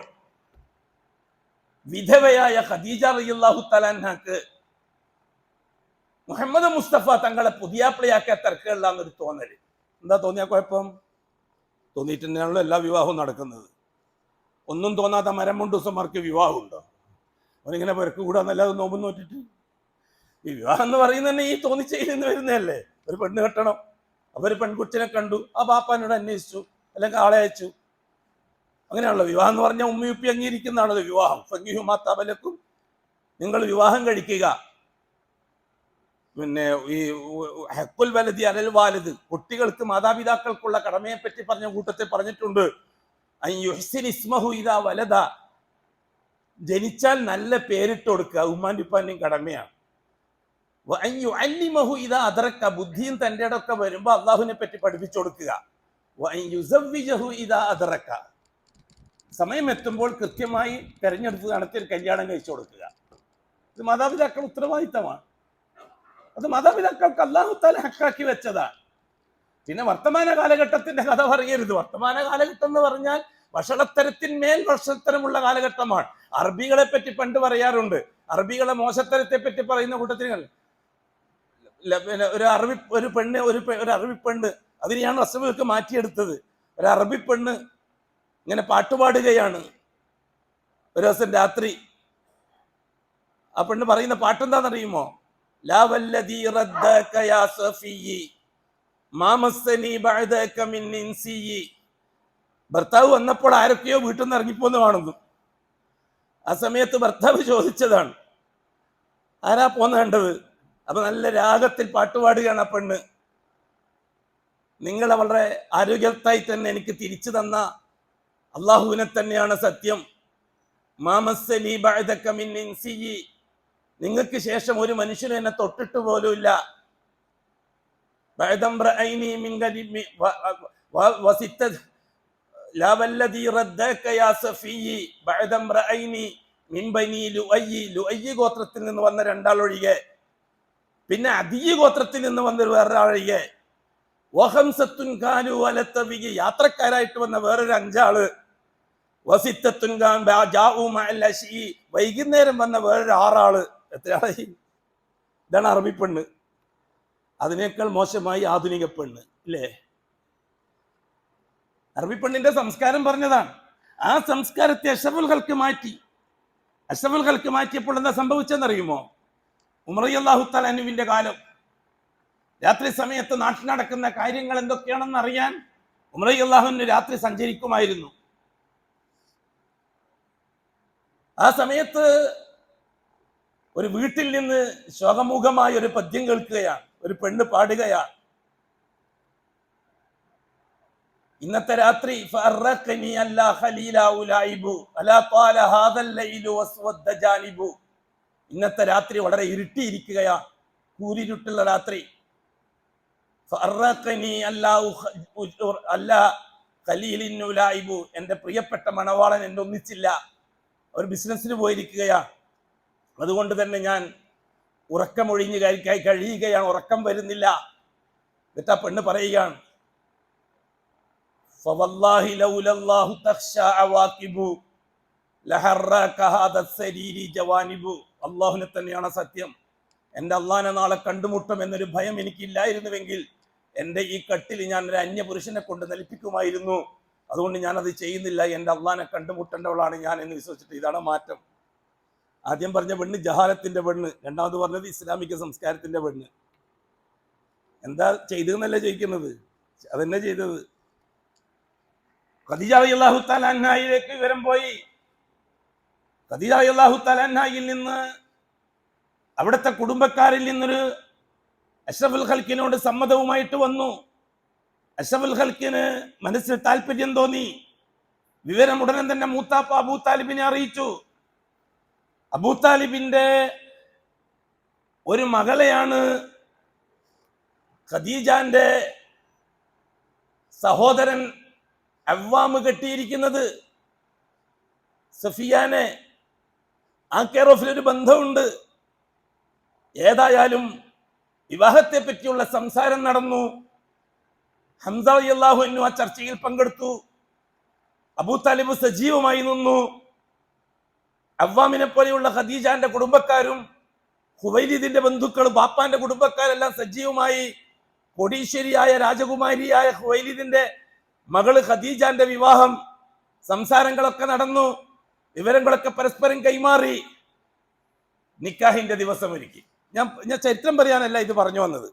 [SPEAKER 1] വിധവയായ ഖദീജ റളിയല്ലാഹു തആല അൻഹക്ക് മുഹമ്മദ് മുസ്തഫ തങ്ങളെ പുതിയാപ്പിളയാക്കിയ തിരക്കുകളിലാന്നൊരു തോന്നല്. എന്താ തോന്നിയ കുഴപ്പം? തോന്നിയിട്ടുണ്ടെന്നാണല്ലോ എല്ലാ വിവാഹവും നടക്കുന്നത്. ഒന്നും തോന്നാത്ത മരം മുണ്ടൂസന്മാർക്ക് വിവാഹമുണ്ടോ? അവനിങ്ങനെ പെരക്ക് കൂടാന്നല്ലാതെ നോമ്പ് നോറ്റിട്ട് ഈ വിവാഹം എന്ന് പറയുന്നത് തന്നെ ഈ തോന്നിച്ചയിൽ നിന്ന് വരുന്നതല്ലേ. ഒരു പെണ്ണ് കെട്ടണം. അവർ പെൺകുട്ടിനെ കണ്ടു, ആ ബാപ്പാനോട് അന്വേഷിച്ചു, അല്ലെങ്കിൽ ആളെ അയച്ചു. അങ്ങനെയാണല്ലോ വിവാഹം എന്ന് പറഞ്ഞാൽ ഉമ്മയുപ്പി അംഗീകരിക്കുന്നതാണല്ലോ വിവാഹം. ഫംഗിഹു മാ തബലക്കും, നിങ്ങൾ വിവാഹം കഴിക്കുക. പിന്നെ ഈ ഹഖുൽ വലദി അലൽ വാലിദ്, കുട്ടികൾക്ക് മാതാപിതാക്കൾക്കുള്ള കടമയെ പറ്റി പറഞ്ഞ കൂട്ടത്തിൽ പറഞ്ഞിട്ടുണ്ട് അൻ യുഹ്സിൻ ഇസ്മഹു ഇദാ വലദ, ജനിച്ചാൽ നല്ല പേരിട്ട് കൊടുക്കുക ഉമ്മാൻ്റെ ഉപ്പാൻ്റെയും കടമയാണ്. അൻ യുഅല്ലിമഹു ഇദാ അദ്റക, ബുദ്ധിയും തൻ്റെ ഇടമൊക്കെ വരുമ്പോൾ അള്ളാഹുവിനെ പറ്റി പഠിപ്പിച്ചു കൊടുക്കുക. അൻ യുസവ്വിജഹു ഇദാ അദ്റക, സമയം എത്തുമ്പോൾ കൃത്യമായി തെരഞ്ഞെടുത്ത് നടത്തി ഒരു കല്യാണം കഴിച്ചു കൊടുക്കുക. ഇത് മാതാപിതാക്കളുടെ ഉത്തരവാദിത്തമാണ്. അത് മാതാപിതാക്കൾക്ക് അല്ലാഹു തആല ഹക്കാക്കി വെച്ചതാണ്. പിന്നെ വർത്തമാന കാലഘട്ടത്തിന്റെ കഥ പറയരുത്. വർത്തമാന കാലഘട്ടം എന്ന് പറഞ്ഞാൽ വഷളത്തരത്തിന്മേൽ വഷളത്തരമുള്ള കാലഘട്ടമാണ്. അറബികളെ പറ്റി പണ്ട് പറയാറുണ്ട്. അറബികളെ മോശത്തരത്തെ പറ്റി പറയുന്ന കൂട്ടത്തിൽ ഒരു അറബി പെണ്ണ് അതിനെയാണ് റസൂലുള്ളാഹി മാറ്റിയെടുത്തത്. ഒരു അറബി പെണ്ണ് ഇങ്ങനെ പാട്ടുപാടുകയാണ് ഒരു ദിവസം രാത്രി. ആ പെണ്ണ് പറയുന്ന പാട്ടെന്താണെന്നറിയുമോ? ലാ വല്ലദീ റദ്ദക യാ സഫിയ്യി മാ മസ്സനി ബഅദക മിൻ ഇൻസിയ്യി. ഭർത്താവ് വന്നപ്പോൾ ആരൊക്കെയോ വീട്ടിൽ നിന്ന് ഇറങ്ങിപ്പോന്ന് കാണുന്നു. ആ സമയത്ത് ഭർത്താവ് ചോദിച്ചതാണ്, ആരാ പോന്ന് കണ്ടത്? അപ്പൊ നല്ല രാഗത്തിൽ പാട്ടുപാടുകയാണ് ആ പെണ്ണ്. നിങ്ങളെ വളരെ ആരോഗ്യത്തായി തന്നെ എനിക്ക് തിരിച്ചു തന്ന അള്ളാഹുവിനെ തന്നെയാണ് സത്യം. മാ മസ്സനി ബഅദക മിൻ ഇൻസിയ്യി, നിങ്ങൾക്ക് ശേഷം ഒരു മനുഷ്യനും എന്നെ തൊട്ടിട്ട് പോലുമില്ല. ഗോത്രത്തിൽ നിന്ന് വന്ന 2 ഒഴികെ, പിന്നെ അദീയ് ഗോത്രത്തിൽ നിന്ന് വന്ന വേറൊരാളൊഴികെ, യാത്രക്കാരായിട്ട് വന്ന വേറൊരു 5 ആള്, വൈകുന്നേരം വന്ന വേറൊരു 6 ആള്. എത്ര ആളായി? ഇതാണ് അറബി പെണ്ണ്. അതിനേക്കാൾ മോശമായി ആധുനിക പെണ്ണ് ഇല്ലേ? അറബി പെണ്ണിന്റെ സംസ്കാരം പറഞ്ഞതാണ്. ആ സംസ്കാരത്തെ അഷ്റഫുൽ ഖൽക്ക് മാറ്റി. അഷ്റഫുൽ ഖൽക്ക് മാറ്റിയപ്പോൾ എന്താ സംഭവിച്ചെന്നറിയുമോ? ഉമർ റളിയല്ലാഹു തആല അൻഹുവിന്റെ കാലം. രാത്രി സമയത്ത് നാട്ടിൽ നടക്കുന്ന കാര്യങ്ങൾ എന്തൊക്കെയാണെന്ന് അറിയാൻ ഉമർ റളിയല്ലാഹു അൻഹു രാത്രി സഞ്ചരിക്കുമായിരുന്നു. ആ സമയത്ത് ഒരു വീട്ടിൽ നിന്ന് ശോകമുഖമായ ഒരു പദ്യം കേൾക്കുകയാണ്. ഒരു പെണ്ണ് പാടുകയാണ്. ഇന്നത്തെ രാത്രി ഫഅറഖനി അല്ലാ ഖലീല ഉലൈബു അലാ ഖാല ഹാദൽ ലൈലു വസ്വദ്ദ ജാനിബു. ഇന്നത്തെ രാത്രി വളരെ ഇരുട്ടിയിരിക്കുകയാണ്, കൂരിരുട്ടുള്ള രാത്രി. ഫഅറഖനി അല്ലാ ഖലീലിൻ ഉലൈബു, എൻ്റെ പ്രിയപ്പെട്ട മണവാളൻ എന്നെ ഒന്നിച്ചില്ല, ഒരു ബിസിനസ്സിന് പോയിരിക്കുകയാണ്. അതുകൊണ്ട് തന്നെ ഞാൻ ഉറക്കമൊഴിഞ്ഞ് കഴിയുകയാണ്, ഉറക്കം വരുന്നില്ല. എന്നിട്ട് ആ പെണ്ണ് പറയുകയാണ്, ഫവല്ലാഹി ലൗലല്ലാഹു തഖ്ശാ അവാഖിബു ലഹറക ഹാദ സരീരി ജവാനിബു. അല്ലാഹുവിനെ തന്നെയാണ് സത്യം, എൻ്റെ അള്ളാഹിനെ നാളെ കണ്ടുമുട്ടും എന്നൊരു ഭയം എനിക്കില്ലായിരുന്നുവെങ്കിൽ എൻ്റെ ഈ കട്ടിൽ ഞാൻ ഒരു അന്യപുരുഷനെ കൊണ്ട് നൽപ്പിക്കുമായിരുന്നു. അതുകൊണ്ട് ഞാനത് ചെയ്യുന്നില്ല, എൻ്റെ അള്ളാഹിനെ കണ്ടുമുട്ടേണ്ടവളാണ് ഞാൻ എന്ന് വിശ്വസിച്ചിട്ട്. ഇതാണ് മാറ്റം. ആദ്യം പറഞ്ഞ പെണ്ണ് ജഹാലത്തിന്റെ പെണ്ണ്, രണ്ടാമത് പറഞ്ഞത് ഇസ്ലാമിക സംസ്കാരത്തിന്റെ പെണ്ണ്. എന്താ ചെയ്തതെന്നല്ല ചോദിക്കുന്നത്, അതെന്നെ ചെയ്തത്. ഖദീജ റളിയല്ലാഹു തആല അൻഹയിലേക്ക് വിവരം പോയി. ഖദീജ റളിയല്ലാഹു തആല അൻഹയിൽ നിന്ന്, അവിടുത്തെ കുടുംബക്കാരിൽ നിന്നൊരു അഷ്റഫുൽ ഖൽക്കിനോട് സമ്മതവുമായിട്ട് വന്നു. അഷ്റഫുൽ ഖൽക്കിന് മനസ്സിൽ താല്പര്യം തോന്നി. വിവരം ഉടനെ തന്നെ മൂത്താപ്പ അബൂ താലിബിനെ അറിയിച്ചു. അബൂ താലിബിന്റെ ഒരു മകളെയാണ് ഖദീജാന്റെ സഹോദരൻ അവ്വാമ് കെട്ടിയിരിക്കുന്നത്, സഫിയാനെ. ആ കെയർ ഒരു ബന്ധമുണ്ട്. ഏതായാലും വിവാഹത്തെ പറ്റിയുള്ള സംസാരം നടന്നു. ഹംസ റളിയല്ലാഹു അൻഹു ആ ചർച്ചയിൽ പങ്കെടുത്തു. അബൂ താലിബ് സജീവമായി നിന്നു. അവ്വാമിനെ പോലെയുള്ള ഖദീജാന്റെ കുടുംബക്കാരും ഖുവൈലിദിന്റെ ബന്ധുക്കളും ബാപ്പാന്റെ കുടുംബക്കാരെല്ലാം സജീവമായി. കോടീശ്വരിയായ രാജകുമാരിയായ ഖുവൈലിദിന്റെ മകള് ഖദീജാന്റെ വിവാഹം, സംസാരങ്ങളൊക്കെ നടന്നു, വിവരങ്ങളൊക്കെ പരസ്പരം കൈമാറി. നിക്കാഹിന്റെ ദിവസം ഒരുക്കി. ഞാൻ ചരിത്രം പറയാനല്ല ഇത് പറഞ്ഞു വന്നത്.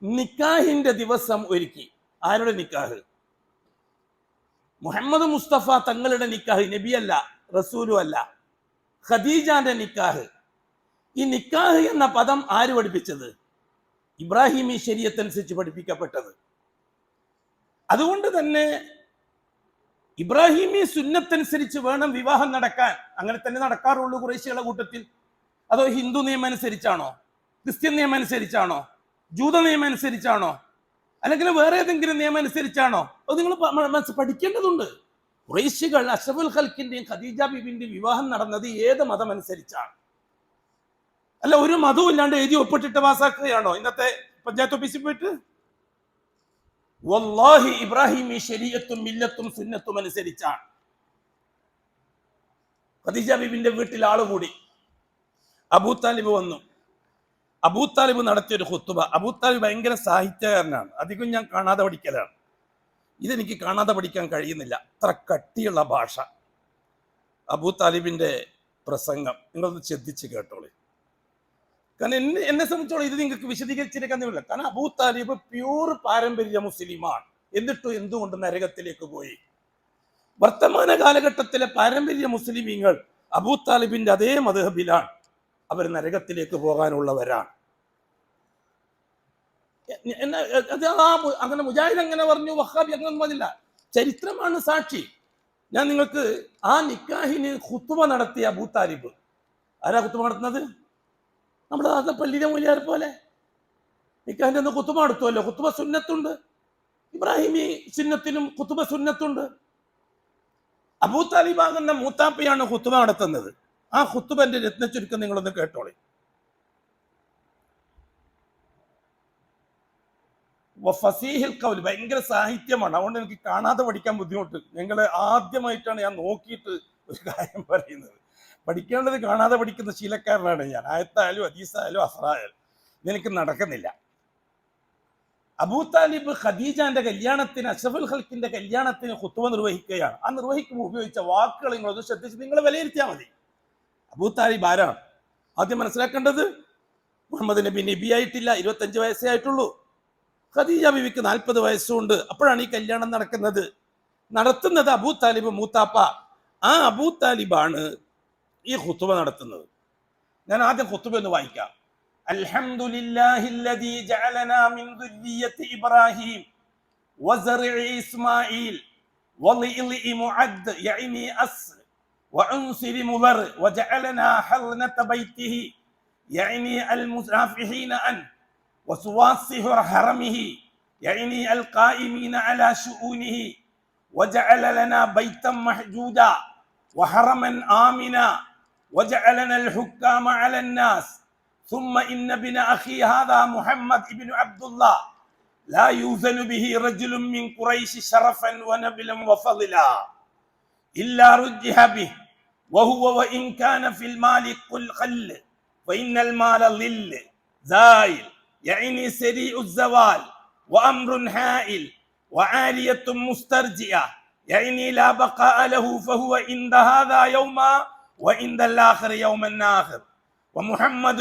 [SPEAKER 1] നിക്കാഹിന്റെ ദിവസം ഒരുക്കി. ആരുടെ നിക്കാഹ്? മുഹമ്മദ് മുസ്തഫ തങ്ങളുടെ നിക്കാഹ്. നബിയല്ല, റസൂലും അല്ല, ഖദീജാന്റെ നിക്കാഹ്. ഈ നിക്കാഹ് എന്ന പദം ആര് പഠിപ്പിച്ചത്? ഇബ്രാഹിമി ശരീഅത്തനുസരിച്ച് പഠിപ്പിക്കപ്പെട്ടത്. അതുകൊണ്ട് തന്നെ ഇബ്രാഹിമി സുന്നത്തനുസരിച്ച് വേണം വിവാഹം നടക്കാൻ. അങ്ങനെ തന്നെ നടക്കാറുള്ളൂ ഖുറൈശികളുടെ കൂട്ടത്തിൽ. അതോ ഹിന്ദു നിയമം അനുസരിച്ചാണോ, ക്രിസ്ത്യൻ നിയമം അനുസരിച്ചാണോ, ജൂത നിയമം അനുസരിച്ചാണോ, അല്ലെങ്കിൽ വേറെ ഏതെങ്കിലും നിയമം അനുസരിച്ചാണോ? അത് നിങ്ങൾ പഠിക്കേണ്ടതുണ്ട്. ഖുറൈശികൾ അഷ്റഫുൽ ഖൽക്കിന്റെയും ഖദീജ ബീബിന്റെയും വിവാഹം നടന്നത് ഏത് മതം അനുസരിച്ചാണ്? അല്ല, ഒരു മതവും ഇല്ലാണ്ട് എഴുതി ഒപ്പിട്ടിട്ട് പാസാക്കുകയാണോ ഇന്നത്തെ പഞ്ചായത്ത് ഓഫീസിൽ പോയിട്ട്? വല്ലാഹി ഇബ്രാഹിമി ശരീഅത്തും മില്ലത്തും സുന്നത്തും അനുസരിച്ചാണ്. ഖദീജ ബീബിന്റെ വീട്ടിൽ ആളുകൂടി. അബൂ താലിബ് വന്നു. അബൂ താലിബ് നടത്തിയൊരു ഖുത്ബ. അബൂ താലിബ് ഭയങ്കര സാഹിത്യകാരനാണ്. അധികം ഞാൻ കാണാതെ പഠിക്കലാണ്. ഇതെനിക്ക് കാണാതെ പഠിക്കാൻ കഴിയുന്നില്ല, അത്ര കട്ടിയുള്ള ഭാഷ. അബൂ താലിബിന്റെ പ്രസംഗം നിങ്ങളൊന്ന് ശ്രദ്ധിച്ച് കേട്ടോളൂ. കാരണം എന്നെ സംബന്ധിച്ചോളം ഇത് നിങ്ങൾക്ക് വിശദീകരിച്ചിരിക്കുന്നില്ല. കാരണം അബൂ താലിബ് പ്യൂർ പാരമ്പര്യ മുസ്ലിമാണ്. എന്നിട്ടും എന്തുകൊണ്ട് നരകത്തിലേക്ക് പോയി? വർത്തമാന കാലഘട്ടത്തിലെ പാരമ്പര്യ മുസ്ലിമീങ്ങൾ അബൂ താലിബിന്റെ അതേ മദ്ഹബിലാണ്. അവർ നരകത്തിലേക്ക് പോകാനുള്ളവരാണ്. അങ്ങനെ മുജാഹിദ് അങ്ങനെ പറഞ്ഞു, വഹാബി അങ്ങനെ പറഞ്ഞില്ല. ചരിത്രമാണ് സാക്ഷി. ഞാൻ നിങ്ങൾക്ക് ആ നിക്കാഹിന് ഖുത്ബ നടത്തിയ അബൂ താലിബ്. ആരാ ഖുത്ബ നടത്തുന്നത്? നമ്മുടെ നാട്ടിലെ പള്ളിയിലെ മൂല്യാർ പോലെ നിക്കാഹിന്റെ ഒന്ന് ഖുത്ബ നടത്തുമല്ലോ. ഖുത്ബ സുന്നത്തുണ്ട്, ഇബ്രാഹിമി സുന്നത്തിനും ഖുത്ബ സുന്നത്തുണ്ട്. അബൂ താലിബ് ആകുന്ന മൂത്താപ്പയാണ് ഖുത്ബ നടത്തുന്നത്. ആ ഖുത്ബന്റെ രത്ന ചുരുക്കം നിങ്ങളൊന്ന് കേട്ടോളി. ഫസീഹിൽ ഖൗൽ, ഭയങ്കര സാഹിത്യമാണ്. അതുകൊണ്ട് എനിക്ക് കാണാതെ പഠിക്കാൻ ബുദ്ധിമുട്ട്. നിങ്ങൾ ആദ്യമായിട്ടാണ് ഞാൻ നോക്കിയിട്ട് ഒരു കാര്യം പറയുന്നത്. പഠിക്കേണ്ടത് കാണാതെ പഠിക്കുന്ന ശീലക്കാരനാണ് ഞാൻ. ആയത്തായാലും ഹദീസായാലും അസ്റായാലും ഇതെനിക്ക് നടക്കുന്നില്ല. അബൂ താലിബ് ഖദീജാന്റെ കല്യാണത്തിന്, അഷ്റഫുൽ ഖൽക്കിന്റെ കല്യാണത്തിന് ഖുത്ബ നിർവഹിക്കുകയാണ്. ആ നിർവഹിക്കുമ്പോൾ ഉപയോഗിച്ച വാക്കുകൾ നിങ്ങളൊന്ന് ശ്രദ്ധിച്ച് നിങ്ങൾ വിലയിരുത്തിയാൽ മതി. അബൂ താലിബ് ആരാണ്? ആദ്യം മനസ്സിലാക്കേണ്ടത്, മുഹമ്മദ് നബി നബിയായിട്ടില്ല, 25 വയസ്സേ ആയിട്ടുള്ളൂ. ഖദീജ ബിവിക്ക് 40 വയസ്സുണ്ട്. അപ്പോഴാണ് ഈ കല്യാണം നടത്തുന്നത് അബൂ താലിബ് മൂത്താപ്പ. ആ അബൂ താലിബാണ് ഈ ഖുത്ബ നടത്തുന്നത്. ഞാൻ ആദ്യം ഖുത്ബ ഒന്ന് വായിക്കാം. അൽഹംദുലില്ലാഹില്ലദീ ജഅലനാ മിൻ ദുർരിയ്യത്തി ഇബ്രാഹീം وزرع إسماعيل وضئ معد يعني أصل وعنصر مضر وجعلنا حلنة بيته يعني المسافحين عنه وسواصه حرمه يعني القائمين على شؤونه وجعل لنا بيتا محجوجا وحرما آمنا وجعلنا الحكام على الناس ثم إن ابن أخي هذا محمد بن عبد الله لا يوزن به رجل من قريش شرفا ونبلا وفضلا إلا رجح به وهو وإن كان في المال قل فإن المال ظل زائل يعني سريع الزوال وأمر هائل وعالية مسترجئة يعني لا بقاء له فهو عند هذا يوما وعند الآخر يوما آخر ومحمد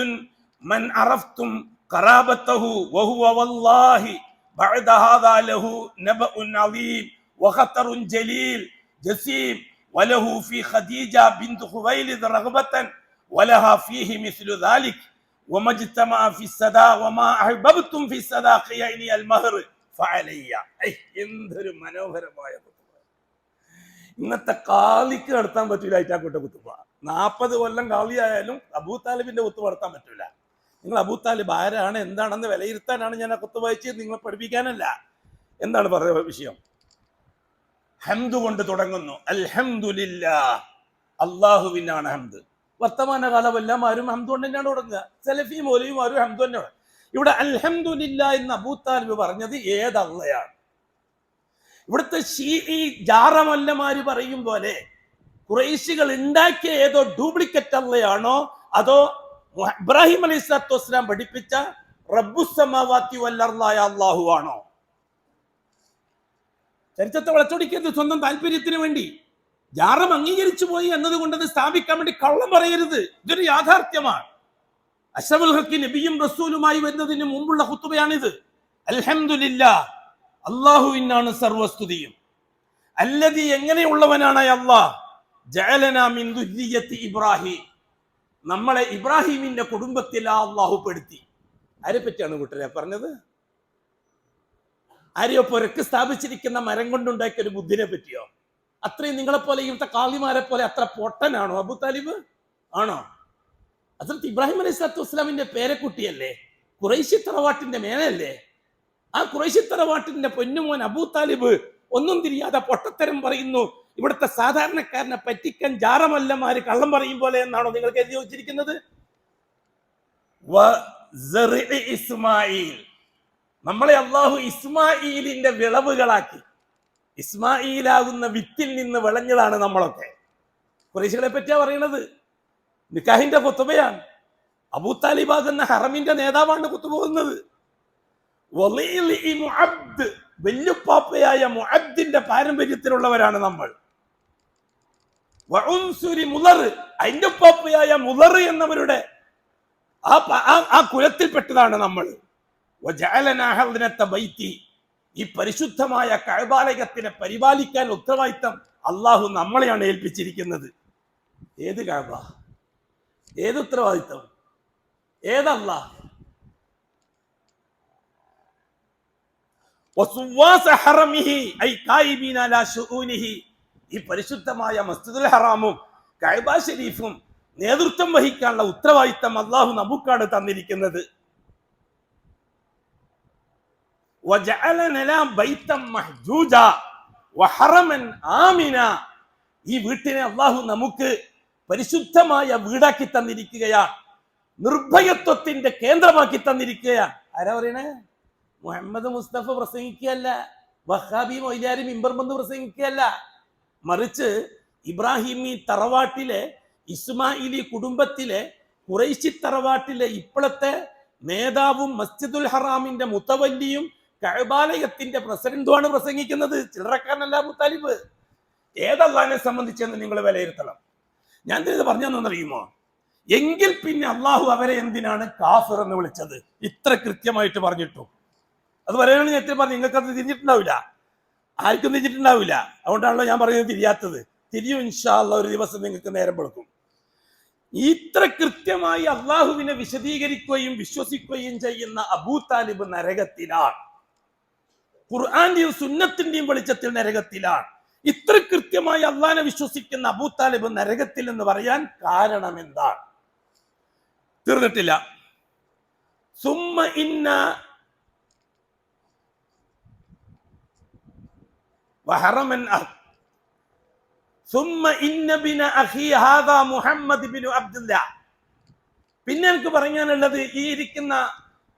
[SPEAKER 1] من عرفتم قرابته وهو والله بعد هذا له نبأ عظيم وخطر جليل جسيم وله في خديجة بنت خويلد رغبة ولها فيه مثل ذلك وما اجتمع في الصداق وما أحببتم في الصداق يعني المهر فعلي എന്തൊരു മനോഹരമായ ഇന്നത്തെ കാളിക്ക് നടത്താൻ പറ്റൂല ഇറ്റാക്കോട്ടെ കുത്തുബ 40 കൊല്ലം കാളിയായാലും അബൂ താലിബിന്റെ കുത്തുബ നടത്താൻ പറ്റൂല നിങ്ങൾ അബൂ താലിബ് ആരാണ് എന്താണെന്ന് വിലയിരുത്താനാണ് ഞാൻ ആ കുത്തുബ വായിച്ചത് നിങ്ങളെ പഠിപ്പിക്കാനല്ല എന്താണ് പറയുക വിഷയം ഹംദ് കൊണ്ട് തുടങ്ങുന്നു അൽഹംദുലില്ലാഹ് അല്ലാഹുവിനാണ് ഹംദ് വർത്തമാനകാലം എല്ലാമാരും ഹംദ് കൊണ്ട് തന്നെയാണ് തുടങ്ങുക സലഫി മൗലവിമാരും ഹംദ് തന്നെയാണ് ഇവിടെ അൽഹംദുലില്ലാഹ് എന്ന് അബൂ താലിബ് പറഞ്ഞത് ഏതള്ളയാണ് ഇവിടുത്തെ ഷീഈ ജാറമല്ലമാര് പറയും പോലെ ഖുറൈശികൾ ഉണ്ടാക്കിയ ഏതോ ഡ്യൂപ്ലിക്കേറ്റ് അള്ളയാണോ അതോ ഇബ്രാഹിം അലൈഹി സ്വലാത്തു വസ്സലാം പഠിപ്പിച്ച റബ്ബുസ്സമാവാതി വല്ലർളായ അല്ലാഹു ആണോ ചരിത്രത്തെ വളച്ചൊടിക്കരുത് സ്വന്തം താല്പര്യത്തിന് വേണ്ടി ജാറം അംഗീകരിച്ചു പോയി എന്നതുകൊണ്ട് അത് സ്ഥാപിക്കാൻ വേണ്ടി കള്ളം പറയരുത് ഇതൊരു യാഥാർത്ഥ്യമാണ് അഷ്റഫുൽ ഹഖ് നബിയും റസൂലുമായി വരുന്നതിന് മുമ്പുള്ള ഖുതുബയാണിത് അൽഹംദുലില്ലാഹ് അല്ലാഹുവിനാണ് സർവസ്തുതിയും അല്ലദി എങ്ങനെയുള്ളവനാണ് അല്ലാഹ് ജഅലനാ മിൻ ദുർരിയത്തി ഇബ്രാഹിം നമ്മളെ ഇബ്രാഹിമിന്റെ കുടുംബത്തിൽ അല്ലാഹു പെടുത്തി ആരെ പറ്റിയാണ് കൂട്ടരെ പറഞ്ഞത് ആരെയോ പുരക്ക് സ്ഥാപിച്ചിരിക്കുന്ന മരം കൊണ്ടുണ്ടാക്കിയ ഒരു ബുദ്ധിനെ പറ്റിയോ അത്രയും നിങ്ങളെപ്പോലെ ഇവിടുത്തെ കാളിമാരെ പോലെ അത്ര പൊട്ടനാണോ അബൂ താലിബ് ആണോ ഹസ്രത്ത് ഇബ്രാഹിം അലൈഹി സ്വലാത്തു വസ്സലാമിന്റെ പേരക്കുട്ടിയല്ലേ ഖുറൈശി തറവാട്ടിന്റെ മേനല്ലേ ആ ഖുറൈശി തറവാട്ടിന്റെ പൊന്നുമോൻ അബൂ താലിബ് ഒന്നും തിരിയാതെ പൊട്ടത്തരം പറയുന്നു ഇവിടുത്തെ സാധാരണക്കാരനെ പറ്റിക്കാൻ ജാറമല്ലമാര് കള്ളം പറയും പോലെ എന്നാണോ നിങ്ങൾ കരുതി വെച്ചിരിക്കുന്നത് ഇസ്മായിൽ നമ്മളെ അള്ളാഹു ഇസ്മായിലിന്റെ വിളവുകളാക്കി ഇസ്മായിലാകുന്ന വിത്തിൽ നിന്ന് വിളഞ്ഞതാണ് നമ്മളൊക്കെ ഖുറൈശികളെ പറ്റിയാ പറയുന്നത് നിക്കാഹിന്റെ ഖുതുബയാണ് അബൂ താലിബാകുന്ന ഹറമിന്റെ നേതാവാണ് ഖുതുബ പോകുന്നത് വല്യുപ്പാപ്പയായ മുഅദ്ദിന്റെ പാരമ്പര്യത്തിലുള്ളവരാണ് നമ്മൾ അതിന്റെ ഉപ്പാപ്പയായ മുളർ എന്നവരുടെ ആ കുലത്തിൽപ്പെട്ടതാണ് നമ്മൾ ഈ പരിശുദ്ധമായ കഅബാലയത്തിനെ പരിപാലിക്കാൻ ഉത്തരവാദിത്തം അള്ളാഹു നമ്മളെയാണ് ഏൽപ്പിച്ചിരിക്കുന്നത് ഏത് കഅബ ഏത് ഉത്തരവാദിത്തം ഏതല്ലാ ഈ പരിശുദ്ധമായ മസ്ജിദുൽ ഹറാമും കഅബ ശരീഫും നേതൃത്വം വഹിക്കാനുള്ള ഉത്തരവാദിത്തം അള്ളാഹു നമുക്കാണ് തന്നിരിക്കുന്നത് ഈ വീട്ടിനെ അള്ളാഹു നമുക്ക് പരിശുദ്ധമായ വീടാക്കി തന്നിരിക്കുകയാണ് നിർഭയത്വത്തിന്റെ കേന്ദ്രമാക്കി തന്നിരിക്കുകയാണ് ആരാ പറയണേ മുഹമ്മദ് മുസ്തഫ പ്രസംഗിക്കുകയല്ല വഹാബി മൊയ്ലാരി മിമ്പർ ബന്ധു പ്രസംഗിക്കുകയല്ല മറിച്ച് ഇബ്രാഹിമി തറവാട്ടിലെ ഇസ്മായിലി കുടുംബത്തിലെ ഖുറൈശി തറവാട്ടിലെ ഇപ്പോഴത്തെ നേതാവും മസ്ജിദുൽ ഹറാമിന്റെ മുത്തവല്ലിയും കഅബാലയത്തിന്റെ പ്രസിഡന്റുമാണ് പ്രസംഗിക്കുന്നത് ചില്ലറക്കാരനല്ല അബൂ താലിബ് ഏതല്ലാഹിനെ സംബന്ധിച്ചെന്ന് നിങ്ങൾ വിലയിരുത്തണം ഞാൻ ഇത് പറഞ്ഞെന്നറിയുമോ എങ്കിൽ പിന്നെ അള്ളാഹു അവരെ എന്തിനാണ് കാഫിർ എന്ന് വിളിച്ചത് ഇത്ര കൃത്യമായിട്ട് പറഞ്ഞിട്ടു അത് പറയുകയാണെങ്കിൽ എത്ര പറഞ്ഞു നിങ്ങൾക്കത് തിരിഞ്ഞിട്ടുണ്ടാവില്ല ആർക്കും തിരിഞ്ഞിട്ടുണ്ടാവില്ല അതുകൊണ്ടാണല്ലോ ഞാൻ പറയുന്നത് തിരിയാത്തത് തിരിയും ഇൻഷാ അല്ലാഹ് ഒരു ദിവസം നിങ്ങൾക്ക് നേരം വെളുക്കും ഇത്ര കൃത്യമായി അള്ളാഹുവിനെ വിശദീകരിക്കുകയും വിശ്വസിക്കുകയും ചെയ്യുന്ന അബൂ താലിബ് നരകത്തിലാണ് ഖുർആന്റെയും സുന്നത്തിന്റെയും വെളിച്ചത്തിൽ നരകത്തിലാണ്. ഇത്ര കൃത്യമായി അള്ളാനെ വിശ്വസിക്കുന്ന അബൂ താലിബ് നരകത്തിൽ എന്ന് പറയാൻ കാരണം എന്താണ്? തീർന്നിട്ടില്ല. സുമ്മ ഇന്ന വഹറമൻ സുമ്മ ഇന്ന ബിന അഖി ഹാദാ മുഹമ്മദ് ബിൻ അബ്ദുല്ലാ. പിന്നെ എനിക്ക് പറയാനുള്ളത്, ഈ ഇരിക്കുന്ന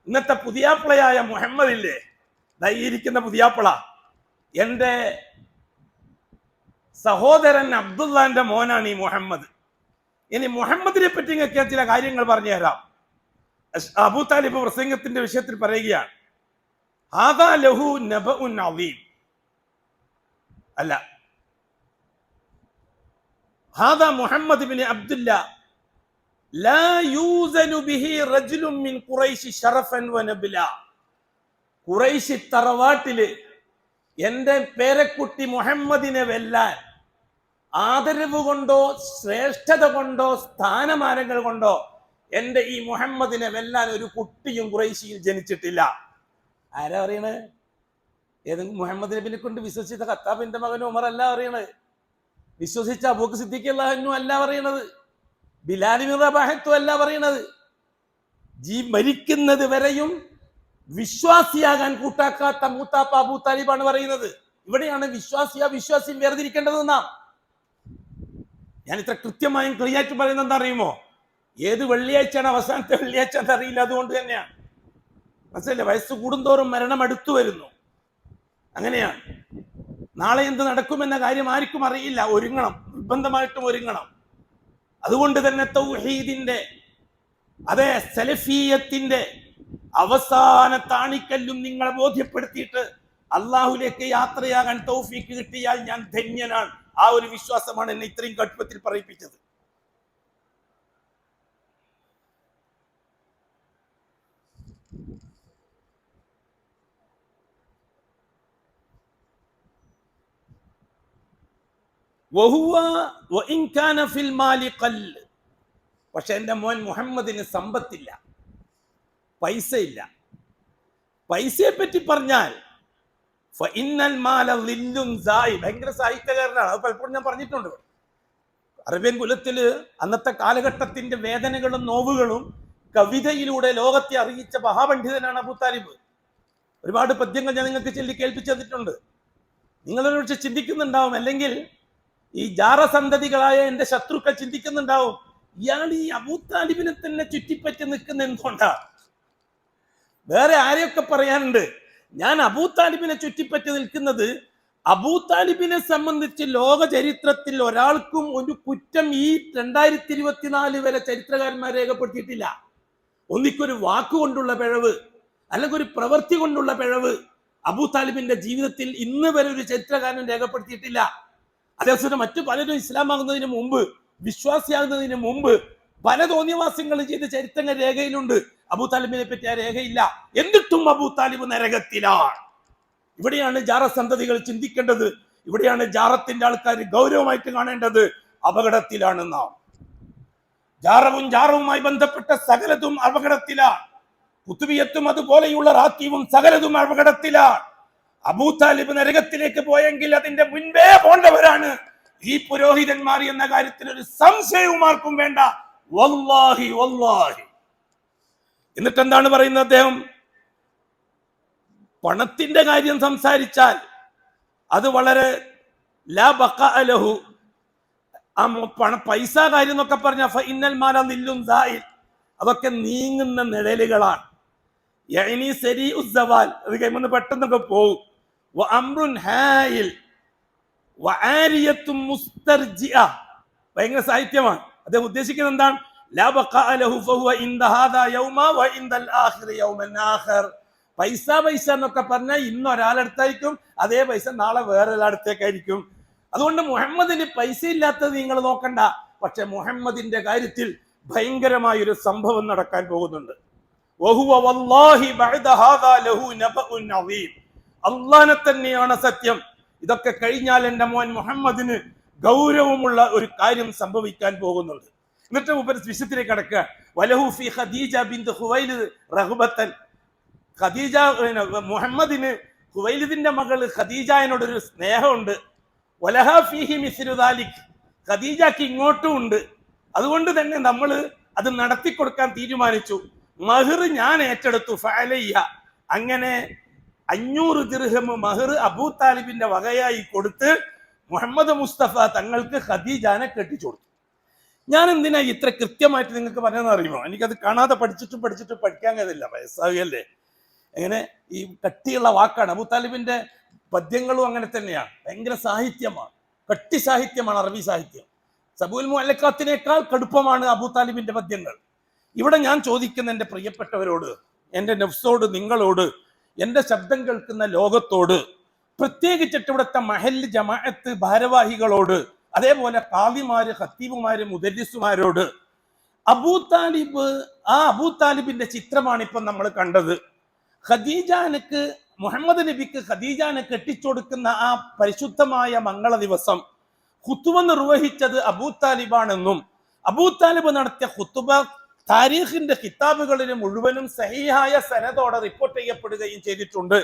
[SPEAKER 1] ഇന്നത്തെ പുതിയാപ്പിളയായ മുഹമ്മദില്ലേ, ഈ ഇരിക്കുന്ന പുതിയാപ്പിള എൻ്റെ സഹോദരൻ അബ്ദുല്ലാന്റെ മോനാണ് ഈ മുഹമ്മദ്. ഇനി മുഹമ്മദിനെ പറ്റി നിങ്ങൾക്ക് ചില കാര്യങ്ങൾ പറഞ്ഞു തരാം. അബൂ താലിബ് പ്രസംഗത്തിന്റെ വിഷയത്തിൽ പറയുകയാണ്, ഹാദാ ലഹു നബഉൻ അദീം. അല്ല, ഹാദാ മുഹമ്മദ് ബിൻ അബ്ദുല്ലാ ലാ യൂസനു ബിഹി റജുലുൻ മിൻ ഖുറൈശി ശറഫൻ വനബില. ഖുറൈശി തറവാട്ടില് എന്റെ പേരക്കുട്ടി മുഹമ്മദിനെ വെല്ലാൻ ആദരവ് കൊണ്ടോ ശ്രേഷ്ഠത കൊണ്ടോ സ്ഥാനമാനങ്ങൾ കൊണ്ടോ എന്റെ ഈ മുഹമ്മദിനെ വെല്ലാൻ ഒരു കുട്ടിയും ഖുറൈശിയിൽ ജനിച്ചിട്ടില്ല. ആരാ പറയണത്? ഏതെങ്കിലും മുഹമ്മദ് നബിനെ കൊണ്ട് വിശ്വസിച്ച ഖത്താബിന്റെ മകനും ഉമർ അല്ല പറയണത്. വിശ്വസിച്ച അബൂബക്കർ സിദ്ദീഖ് റളിയല്ലാഹു അല്ല പറയണത്. ബിലാൽ ബിൻ റബാഹത്തും അല്ല പറയണത്. മരിക്കുന്നത് വരെയും വിശ്വാസിയാകാൻ കൂട്ടാക്കാത്ത മൂത്താപ്പ അബൂ താലിബാണ് പറയുന്നത്. ഇവിടെയാണ് വിശ്വാസിയും വേർതിരിക്കേണ്ടതെന്നാ ഞാൻ ഇത്ര കൃത്യമായും ക്ലിയറായിട്ട് പറയുന്നത്. എന്താ അറിയുമോ? ഏത് വെള്ളിയാഴ്ചയാണ് അവസാനത്തെ വെള്ളിയാഴ്ച എന്ന് അറിയില്ല. അതുകൊണ്ട് തന്നെയാണ്, മനസ്സിലല്ലേ, വയസ്സ് കൂടുന്തോറും മരണം അടുത്തു വരുന്നു. അങ്ങനെയാണ്. നാളെ എന്ത് നടക്കുമെന്ന കാര്യം ആർക്കും അറിയില്ല. ഒരുങ്ങണം, നിർബന്ധമായിട്ടും ഒരുങ്ങണം. അതുകൊണ്ട് തന്നെ തൗഹീദിന്റെ, അതേ സലഫിയത്തിന്റെ അവസാന താണിക്കല്ലും നിങ്ങളെ ബോധ്യപ്പെടുത്തിയിട്ട് അള്ളാഹുലേക്ക് യാത്രയാകാൻ തൗഫീക്ക് കിട്ടിയാൽ ഞാൻ ധന്യനാണ്. ആ ഒരു വിശ്വാസമാണ് എന്നെ ഇത്രയും കടുപ്പത്തിൽ പറയിപ്പിച്ചത്. പക്ഷെ എന്റെ മോൻ മുഹമ്മദിന് സമ്പത്തില്ല, പൈസ ഇല്ല. പൈസയെ പറ്റി പറഞ്ഞാൽ ഭയങ്കര സാഹിത്യകാരനാണ്. അത് പലപ്പോഴും ഞാൻ പറഞ്ഞിട്ടുണ്ട്. അറേബ്യൻ കുലത്തില് അന്നത്തെ കാലഘട്ടത്തിന്റെ വേദനകളും നോവുകളും കവിതയിലൂടെ ലോകത്തെ അറിയിച്ച മഹാപണ്ഡിതനാണ് അബൂ താലിബ്. ഒരുപാട് പദ്യങ്ങൾ ഞാൻ നിങ്ങൾക്ക് ചൊല്ലി കേൾപ്പിച്ചു തന്നിട്ടുണ്ട്. നിങ്ങളൊരു പക്ഷെ ചിന്തിക്കുന്നുണ്ടാവും, അല്ലെങ്കിൽ ഈ ജാറസന്തതികളായ എന്റെ ശത്രുക്കൾ ചിന്തിക്കുന്നുണ്ടാവും, ഇയാൾ ഈ അബൂ താലിബിനെ തന്നെ ചുറ്റിപ്പറ്റി നിൽക്കുന്ന എന്തുകൊണ്ടാ? വേറെ ആരെയൊക്കെ പറയാനുണ്ട്. ഞാൻ അബൂ താലിബിനെ ചുറ്റിപ്പറ്റി നിൽക്കുന്നത്, അബൂ താലിബിനെ സംബന്ധിച്ച് ലോക ചരിത്രത്തിൽ ഒരാൾക്കും ഒരു കുറ്റം ഈ 2024 വരെ ചരിത്രകാരന്മാർ രേഖപ്പെടുത്തിയിട്ടില്ല. ഒന്നിക്കൊരു വാക്കുകൊണ്ടുള്ള പിഴവ്, അല്ലെങ്കിൽ ഒരു പ്രവൃത്തി കൊണ്ടുള്ള പിഴവ് അബൂ താലിബിന്റെ ജീവിതത്തിൽ ഇന്ന് വരെ ഒരു ചരിത്രകാരൻ രേഖപ്പെടുത്തിയിട്ടില്ല. അതേസമയം മറ്റു പലരും ഇസ്ലാമാകുന്നതിന് മുമ്പ്, വിശ്വാസിയാകുന്നതിന് മുമ്പ് പല തോന്നിയവാസങ്ങൾ ചെയ്ത ചരിത്രങ്ങൾ രേഖയിലുണ്ട്. അബൂ താലിബിനെ പറ്റി ആ രേഖയില്ല. എന്നിട്ടും അബൂ താലിബ് നരകത്തിലാണ്. ഇവിടെയാണ് ജാറസന്തതികൾ ചിന്തിക്കേണ്ടത്. ഇവിടെയാണ് ജാറത്തിന്റെ ആൾക്കാർ ഗൗരവമായിട്ട് കാണേണ്ടത്. അപകടത്തിലാണ് നാം. ജാറവുമായി ബന്ധപ്പെട്ട സകലതും അപകടത്തിലാണ്. കുത്തുബിയത്തും അതുപോലെയുള്ള റാത്തീവും സകലതും അപകടത്തിലാണ്. അബൂ താലിബ് നരകത്തിലേക്ക് പോയെങ്കിൽ അതിന്റെ മുൻപേ പോണ്ടവരാണ് ഈ പുരോഹിതന്മാർ എന്ന കാര്യത്തിൽ ഒരു സംശയവും ആർക്കും വേണ്ട. വല്ലാഹി വല്ലാഹി. എന്നിട്ട് എന്താണ് പറയുന്നത് അദ്ദേഹം? പണത്തിന്റെ കാര്യം സംസാരിച്ചാൽ അത് വളരെ ലാ ബഖാഅ ലഹു. പൈസ കാര്യം എന്നൊക്കെ പറഞ്ഞ ഫഇന്നൽ മാല നില്ലും സായിൽ, അതൊക്കെ നീങ്ങുന്ന നിഴലുകളാണ്. യഅനി സരീഉ സവാൽ, അത് കഴിയുമ്പോൾ പെട്ടെന്നൊക്കെ പോകും. വഅംറുൻ ഹായിൽ വആരിയത്തും മുസ്തർജിഅ, ഭയങ്കര സാഹിത്യമാണ്. അദ്ദേഹം ഉദ്ദേശിക്കുന്നത് എന്താണ്? ലാ ബഖാഅ ലഹു ഫഹുവ ഇൻദ ഹാദാ യൗമ വഇൻദൽ ആഖിറ യൗമൻ ആഖിർ. പൈസ എന്നൊക്കെ പറഞ്ഞാൽ ഇന്ന് ഒരാളടുത്തായിരിക്കും, അതേ പൈസ നാളെ വേറൊരാളടുത്തേക്കായിരിക്കും. അതുകൊണ്ട് മുഹമ്മദിന് പൈസ ഇല്ലാത്തത് നിങ്ങൾ നോക്കണ്ട. പക്ഷെ മുഹമ്മദിന്റെ കാര്യത്തിൽ ഭയങ്കരമായൊരു സംഭവം നടക്കാൻ പോകുന്നുണ്ട്. അള്ളാനെ തന്നെയാണ് സത്യം. ഇതൊക്കെ കഴിഞ്ഞാൽ എന്റെ മോൻ മുഹമ്മദിന് ഗൗരവമുള്ള ഒരു കാര്യം സംഭവിക്കാൻ പോകുന്നുണ്ട്. എന്നിട്ട് വിശുദ്ധിലേക്ക് കടക്കുക. വലഹു ഫി ഖദീജ ബിൻത് ഖുവൈലിദ് റഗ്ബത്തൻ. ഖദീജ മുഹമ്മദിന് ഖുവൈലിദിന്റെ മകള് ഖദീജയോടൊരു സ്നേഹമുണ്ട്. വലഹ ഫീഹി മിസ്ലു ദാലിക്, ഖദീജക്ക് ഇങ്ങോട്ടും ഉണ്ട്. അതുകൊണ്ട് തന്നെ നമ്മൾ അത് നടത്തി കൊടുക്കാൻ തീരുമാനിച്ചു. മഹർ ഞാൻ ഏറ്റെടുത്തു. ഫഅലയ്യ, അങ്ങനെ 500 ദിർഹം മഹർ അബൂ താലിബിന്റെ വകയായി കൊടുത്ത് മുഹമ്മദ് മുസ്തഫ തങ്ങൾക്ക് ഖദീജാനെ കെട്ടിച്ചു കൊടുത്തു. ഞാൻ എന്തിനാ ഇത്ര കൃത്യമായിട്ട് നിങ്ങൾക്ക് പറഞ്ഞതെന്ന് അറിയുമോ? എനിക്കത് കാണാതെ പഠിച്ചിട്ടും പഠിക്കാൻ കഴിയില്ല, വയസ്സാകുകയല്ലേ. എങ്ങനെ ഈ കട്ടിയുള്ള വാക്കാണ്. അബൂ താലിബിന്റെ പദ്യങ്ങളും അങ്ങനെ തന്നെയാണ്, ഭയങ്കര സാഹിത്യമാണ്, കട്ടി സാഹിത്യമാണ് അറബി സാഹിത്യം. സബൂൽ മുഅല്ലഖാത്തിനേക്കാൾ കടുപ്പമാണ് അബൂ താലിബിന്റെ പദ്യങ്ങൾ. ഇവിടെ ഞാൻ ചോദിക്കുന്ന എൻ്റെ പ്രിയപ്പെട്ടവരോട്, എൻ്റെ നഫ്സോട്, നിങ്ങളോട്, എൻ്റെ ശബ്ദം കേൾക്കുന്ന ലോകത്തോട്, പ്രത്യേകിച്ചിട്ട് ഇവിടുത്തെ മഹല്ല് ജമാഅത്ത് ഭാരവാഹികളോട്, അതേപോലെ ഖാദിമാര്, ഖത്തീബുമാര്, മുദരിസുമാരോട്, അബൂ താലിബിന്റെ ചിത്രമാണ് ഇപ്പം നമ്മൾ കണ്ടത്. ഖദീജാനക്ക്, മുഹമ്മദ് നബിക്ക് ഖദീജാനെ കെട്ടിച്ചൊടുക്കുന്ന ആ പരിശുദ്ധമായ മംഗള ദിവസം ഖുതുബ നിർവഹിച്ചത് അബൂ താലിബാണെന്നും അബൂ താലിബ് നടത്തിയ ഖുതുബ താരീഖിന്റെ കിതാബുകളിൽ മുഴുവനും സഹീഹായ സനദോടെ റിപ്പോർട്ട് ചെയ്യപ്പെടുകയും ചെയ്തിട്ടുണ്ട്.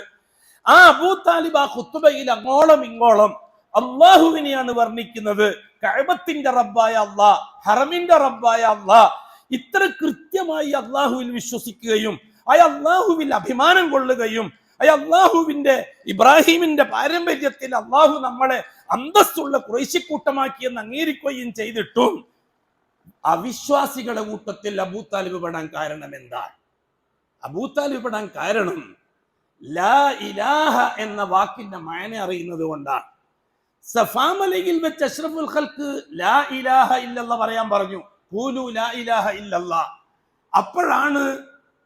[SPEAKER 1] ആ അബൂ താലിബ് ആ ഖുതുബയിൽ അങ്ങോളം ഇങ്ങോളം അള്ളാഹുവിനെയാണ് വർണ്ണിക്കുന്നത്. കഅബത്തിന്റെ റബ്ബായ അള്ളാഹ്, ഹറമിന്റെ റബ്ബായ അള്ളാഹ്, ഇത്ര കൃത്യമായി അള്ളാഹുവിൽ വിശ്വസിക്കുകയും അള്ളാഹുവിൽ അഭിമാനം കൊള്ളുകയും അള്ളാഹുവിന്റെ ഇബ്രാഹിമിന്റെ പാരമ്പര്യത്തിൽ അള്ളാഹു നമ്മളെ അന്തസ്സുള്ള ഖുറൈശിക്കൂട്ടമാക്കിയെന്ന് അംഗീകരിക്കുകയും ചെയ്തിട്ടും അവിശ്വാസികളുടെ കൂട്ടത്തിൽ അബൂ താലിബ് പെടാൻ കാരണം എന്താണ്? അബൂ താലിബ് പെടാൻ കാരണം ലാ ഇലാഹ എന്ന വാക്കിന്റെ മഅന അറിയുന്നത് കൊണ്ടാണ്. സഫാ മലയിൽ വെച്ച് അഷ്റഫുൽ ഖൽഖ് ലാ ഇലാഹ ഇല്ലല്ലാഹ് പറയാൻ പറഞ്ഞു. ഖൂലു ലാ ഇലാഹ ഇല്ലല്ലാഹ്. അപ്പോഴാണ്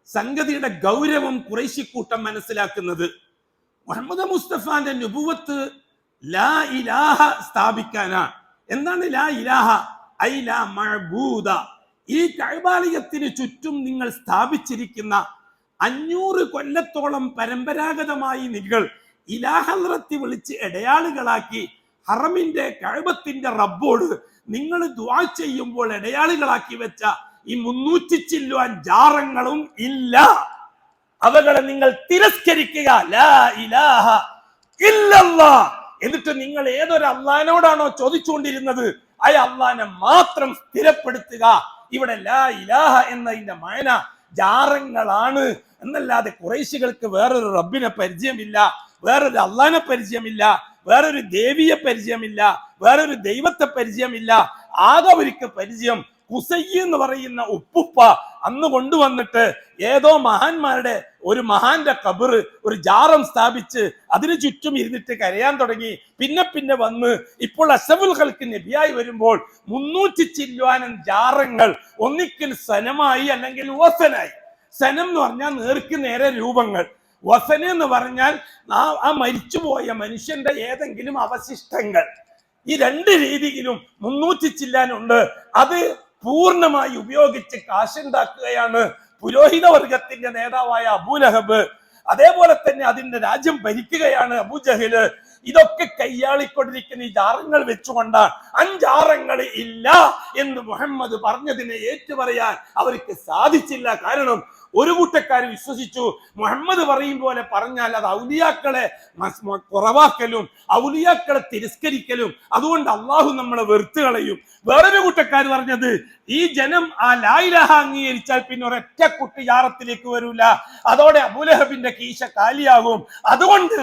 [SPEAKER 1] സംഗതിയുടെ ഗൗരവം ഖുറൈശിക്കൂട്ടം മനസ്സിലാക്കുന്നത്. മുഹമ്മദ് മുസ്തഫാന്റെ നുബുവത്ത് ലാ ഇലാഹ സ്ഥാപിക്കാനാണ്. എന്താണ് ലാ ഇലാഹ? ഐ ലാ മഅബൂദ. ഈ കഅബാലയത്തിന് ചുറ്റും നിങ്ങൾ സ്ഥാപിച്ചിരിക്കുന്ന 500 കൊല്ലത്തോളം പരമ്പരാഗതമായി നിങ്ങൾ ഇലാഹറത്തി വിളിച്ച് ഇടയാളുകളാക്കി ഹറമിന്റെ കഅബത്തിന്റെ റബ്ബോട് നിങ്ങൾ ദുആ ചെയ്യുമ്പോൾ ഇടയാളുകളാക്കി വെച്ച ഈ 300 ചില്ലുവാൻ ജാറങ്ങളും ഇല്ല. അവകളെ നിങ്ങൾ തിരസ്കരിക്കുക. ലാ ഇലാഹ ഇല്ലല്ലാഹ്. എന്നിട്ട് നിങ്ങൾ ഏതൊരു അള്ളാഹിനോടാണോ ചോദിച്ചുകൊണ്ടിരുന്നത് ആ അള്ളാഹിനെ മാത്രം സ്ഥിരപ്പെടുത്തുക. ഇവിടെ ലാ ഇലാഹ എന്നതിന്റെ മഅന ജാറങ്ങളാണ് എന്നല്ലാതെ ഖുറൈശികൾക്ക് വേറൊരു റബ്ബിനെ പരിചയമില്ല, വേറൊരു അള്ളാഹിനെ പരിചയമില്ല, വേറൊരു ദേവിയെ പരിചയമില്ല, വേറൊരു ദൈവത്തെ പരിചയമില്ല. ആകെ അവർക്ക് പരിചയം കുസയ്യ് എന്ന് പറയുന്ന ഉപ്പുപ്പ അന്ന് കൊണ്ടുവന്നിട്ട് ഏതോ മഹാന്മാരുടെ ഒരു മഹാന്റെ ഖബർ, ഒരു ജാറം സ്ഥാപിച്ച് അതിന് ചുറ്റും ഇരുന്നിട്ട് കരയാൻ തുടങ്ങി. പിന്നെ വന്ന് ഇപ്പോൾ അഷ്റഫുൽ ഖൽഖ് നബിയായി വരുമ്പോൾ 300 ചില്ലുവാനും ജാറങ്ങൾ ഒന്നിക്കൽ സനമായി അല്ലെങ്കിൽ വസനായി. സനം എന്ന് പറഞ്ഞാൽ നേർക്ക് നേരെ രൂപങ്ങൾ, വസന എന്ന് പറഞ്ഞാൽ ആ മരിച്ചുപോയ മനുഷ്യന്റെ ഏതെങ്കിലും അവശിഷ്ടങ്ങൾ. ഈ 2 രീതിയിലും 300 ചില്ലാനുണ്ട്. അത് പൂർണ്ണമായി ഉപയോഗിച്ച് കാശുണ്ടാക്കുകയാണ് പുരോഹിത വർഗത്തിന്റെ നേതാവായ അബൂലഹബ്. അതേപോലെ തന്നെ അതിന്റെ രാജ്യം ഭരിക്കുകയാണ് അബൂജഹല്. ഇതൊക്കെ കയ്യാളിക്കൊണ്ടിരിക്കുന്ന ഈ ജാറങ്ങൾ വെച്ചുകൊണ്ടാണ് 5 ജാറങ്ങൾ ഇല്ല എന്ന് മുഹമ്മദ് പറഞ്ഞതിനെ ഏറ്റുപറയാൻ അവർക്ക് സാധിച്ചില്ല. കാരണം ഒരു കൂട്ടക്കാർ വിശ്വസിച്ചു മുഹമ്മദ് പറയും പോലെ പറഞ്ഞാൽ അത് ഔലിയാക്കളെ കുറവാക്കലും ഔലിയാക്കളെ തിരസ്കരിക്കലും, അതുകൊണ്ട് അള്ളാഹു നമ്മളെ വെറുത്ത് കളയും. വേറൊരു കൂട്ടക്കാർ പറഞ്ഞത് ഈ ജനം ആ ലാ ഇലാഹ അംഗീകരിച്ചാൽ പിന്നെ ഒരൊറ്റ കുട്ടി ജാറത്തിലേക്ക് വരൂല, അതോടെ അബൂലഹബിന്റെ കീശ കാലിയാകും. അതുകൊണ്ട്